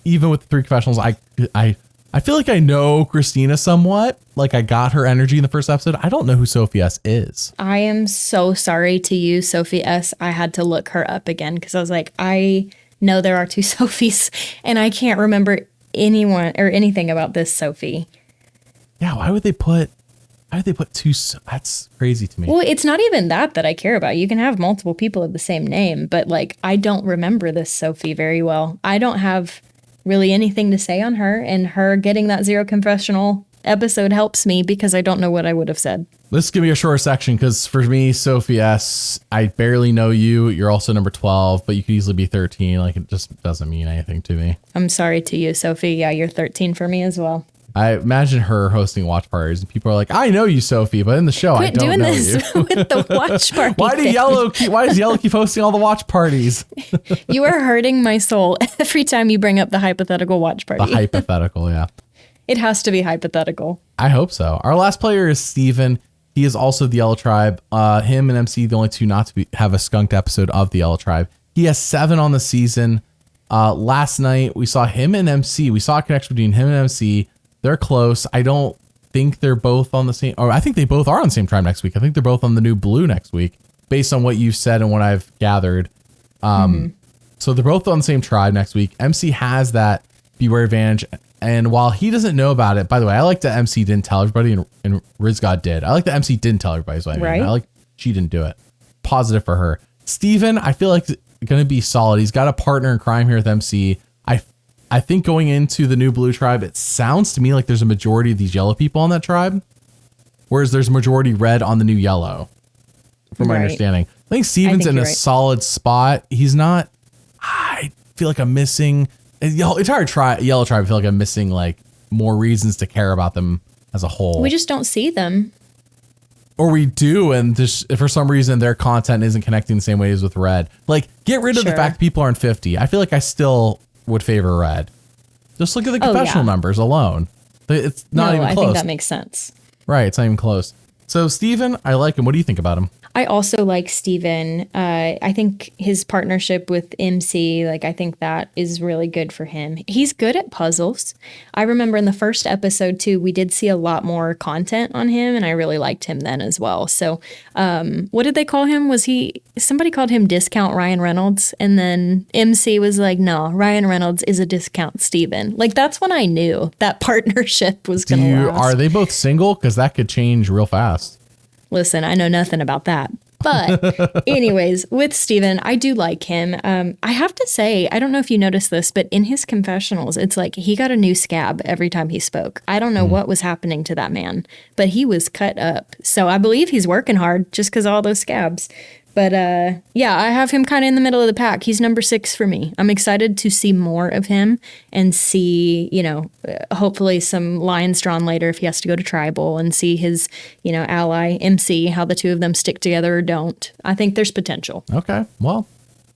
even with the 3 confessionals, I feel like I know Kristina somewhat. Like I got her energy in the first episode. I don't know who Sophie S is. I am so sorry to you, Sophie S. I had to look her up again because I was like, I know there are 2 Sophies, and I can't remember anyone or anything about this Sophie. Yeah, why would they put 2? That's crazy to me. Well, it's not even that I care about. You can have multiple people of the same name, but like I don't remember this Sophie very well. I don't have really anything to say on her, and her getting that 0 confessional episode helps me because I don't know what I would have said. Let's give me a shorter section, because for me, Sophie S, I barely know you. You're also number 12, but you could easily be 13. Like it just doesn't mean anything to me. I'm sorry to you, Sophie. Yeah, you're 13 for me as well. I imagine her hosting watch parties, and people are like, "I know you, Sophie," but in the show, I don't know you. Quit doing this with the watch party. Why does Yellow keep hosting all the watch parties? You are hurting my soul every time you bring up the hypothetical watch party. The hypothetical, yeah. It has to be hypothetical. I hope so. Our last player is Steven. He is also the Yellow Tribe. Him and MC, the only 2 not to have a skunked episode of the Yellow Tribe. He has 7 on the season. Last night, we saw him and MC. We saw a connection between him and MC. They're close. I don't think they're both on the same, or I think they both are on the same tribe next week. I think they're both on the new Blue next week, based on what you've said and what I've gathered. So they're both on the same tribe next week. MC has that Beware advantage. And while he doesn't know about it, by the way, I like that MC didn't tell everybody and Rizgod did. I like that MC didn't tell everybody. So I mean, right. I like she didn't do it. Positive for her. Steven, I feel like going to be solid. He's got a partner in crime here with MC. I think going into the new Blue tribe, it sounds to me like there's a majority of these yellow people on that tribe. whereas there's majority red on the new yellow, from my understanding. I think Steven's in a solid spot. He's not, I feel like I'm missing, entire yellow tribe, I feel like I'm missing like more reasons to care about them as a whole. We just don't see them. Or we do, and just, for some reason their content isn't connecting the same way as with red. Like, get rid of the fact people aren't 50. I feel like I still would favor red. Just look at the confessional numbers alone. It's not even close. I think that makes sense. Right, it's not even close. So Steven, I like him. What do you think about him? I also like Steven. I think his partnership with MC, like, I think that is really good for him. He's good at puzzles. I remember in the first episode too, we did see a lot more content on him, and I really liked him then as well. So what did they call him? Somebody called him Discount Ryan Reynolds, and then MC was like, no, Ryan Reynolds is a discount Steven. Like, that's when I knew that partnership was going to last. Are they both single? Because that could change real fast. Listen, I know nothing about that. But anyways, with Steven, I do like him. I have to say, I don't know if you noticed this, but in his confessionals, it's like he got a new scab every time he spoke. I don't know what was happening to that man, but he was cut up. So I believe he's working hard just because of all those scabs. But yeah, I have him kind of in the middle of the pack. He's number 6 for me. I'm excited to see more of him and see, hopefully some lines drawn later if he has to go to tribal, and see his, ally MC, how the two of them stick together or don't. I think there's potential. Okay. Well,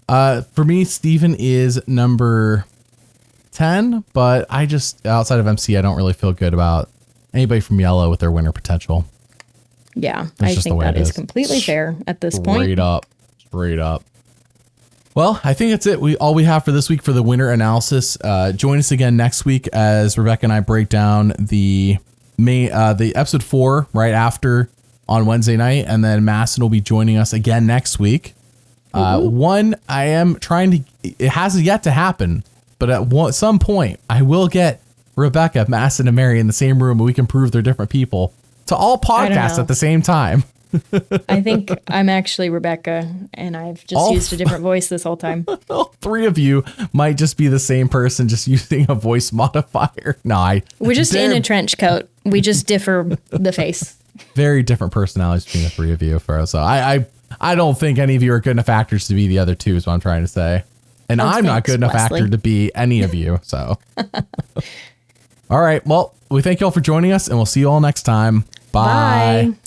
for me, Steven is number 10, but I just, outside of MC, I don't really feel good about anybody from Yellow with their winner potential. Yeah, I think that is completely fair at this point. Straight up. Well, I think that's it. All we have for this week for the winner analysis. Join us again next week as Rebecca and I break down the episode 4 right after on Wednesday night, and then Madison will be joining us again next week. One, I am trying to. It hasn't yet to happen, but at some point, I will get Rebecca, Madison, and Mary in the same room, and we can prove they're different people. To all podcasts at the same time. I think I'm actually Rebecca, and I've just used a different voice this whole time. All 3 of you might just be the same person, just using a voice modifier. No, we're just in a trench coat. We just differ the face. Very different personalities between the 3 of you. So I don't think any of you are good enough actors to be the other 2, is what I'm trying to say. And I'm not good enough actor to be any of you. So, all right. Well, we thank you all for joining us, and we'll see you all next time. Bye.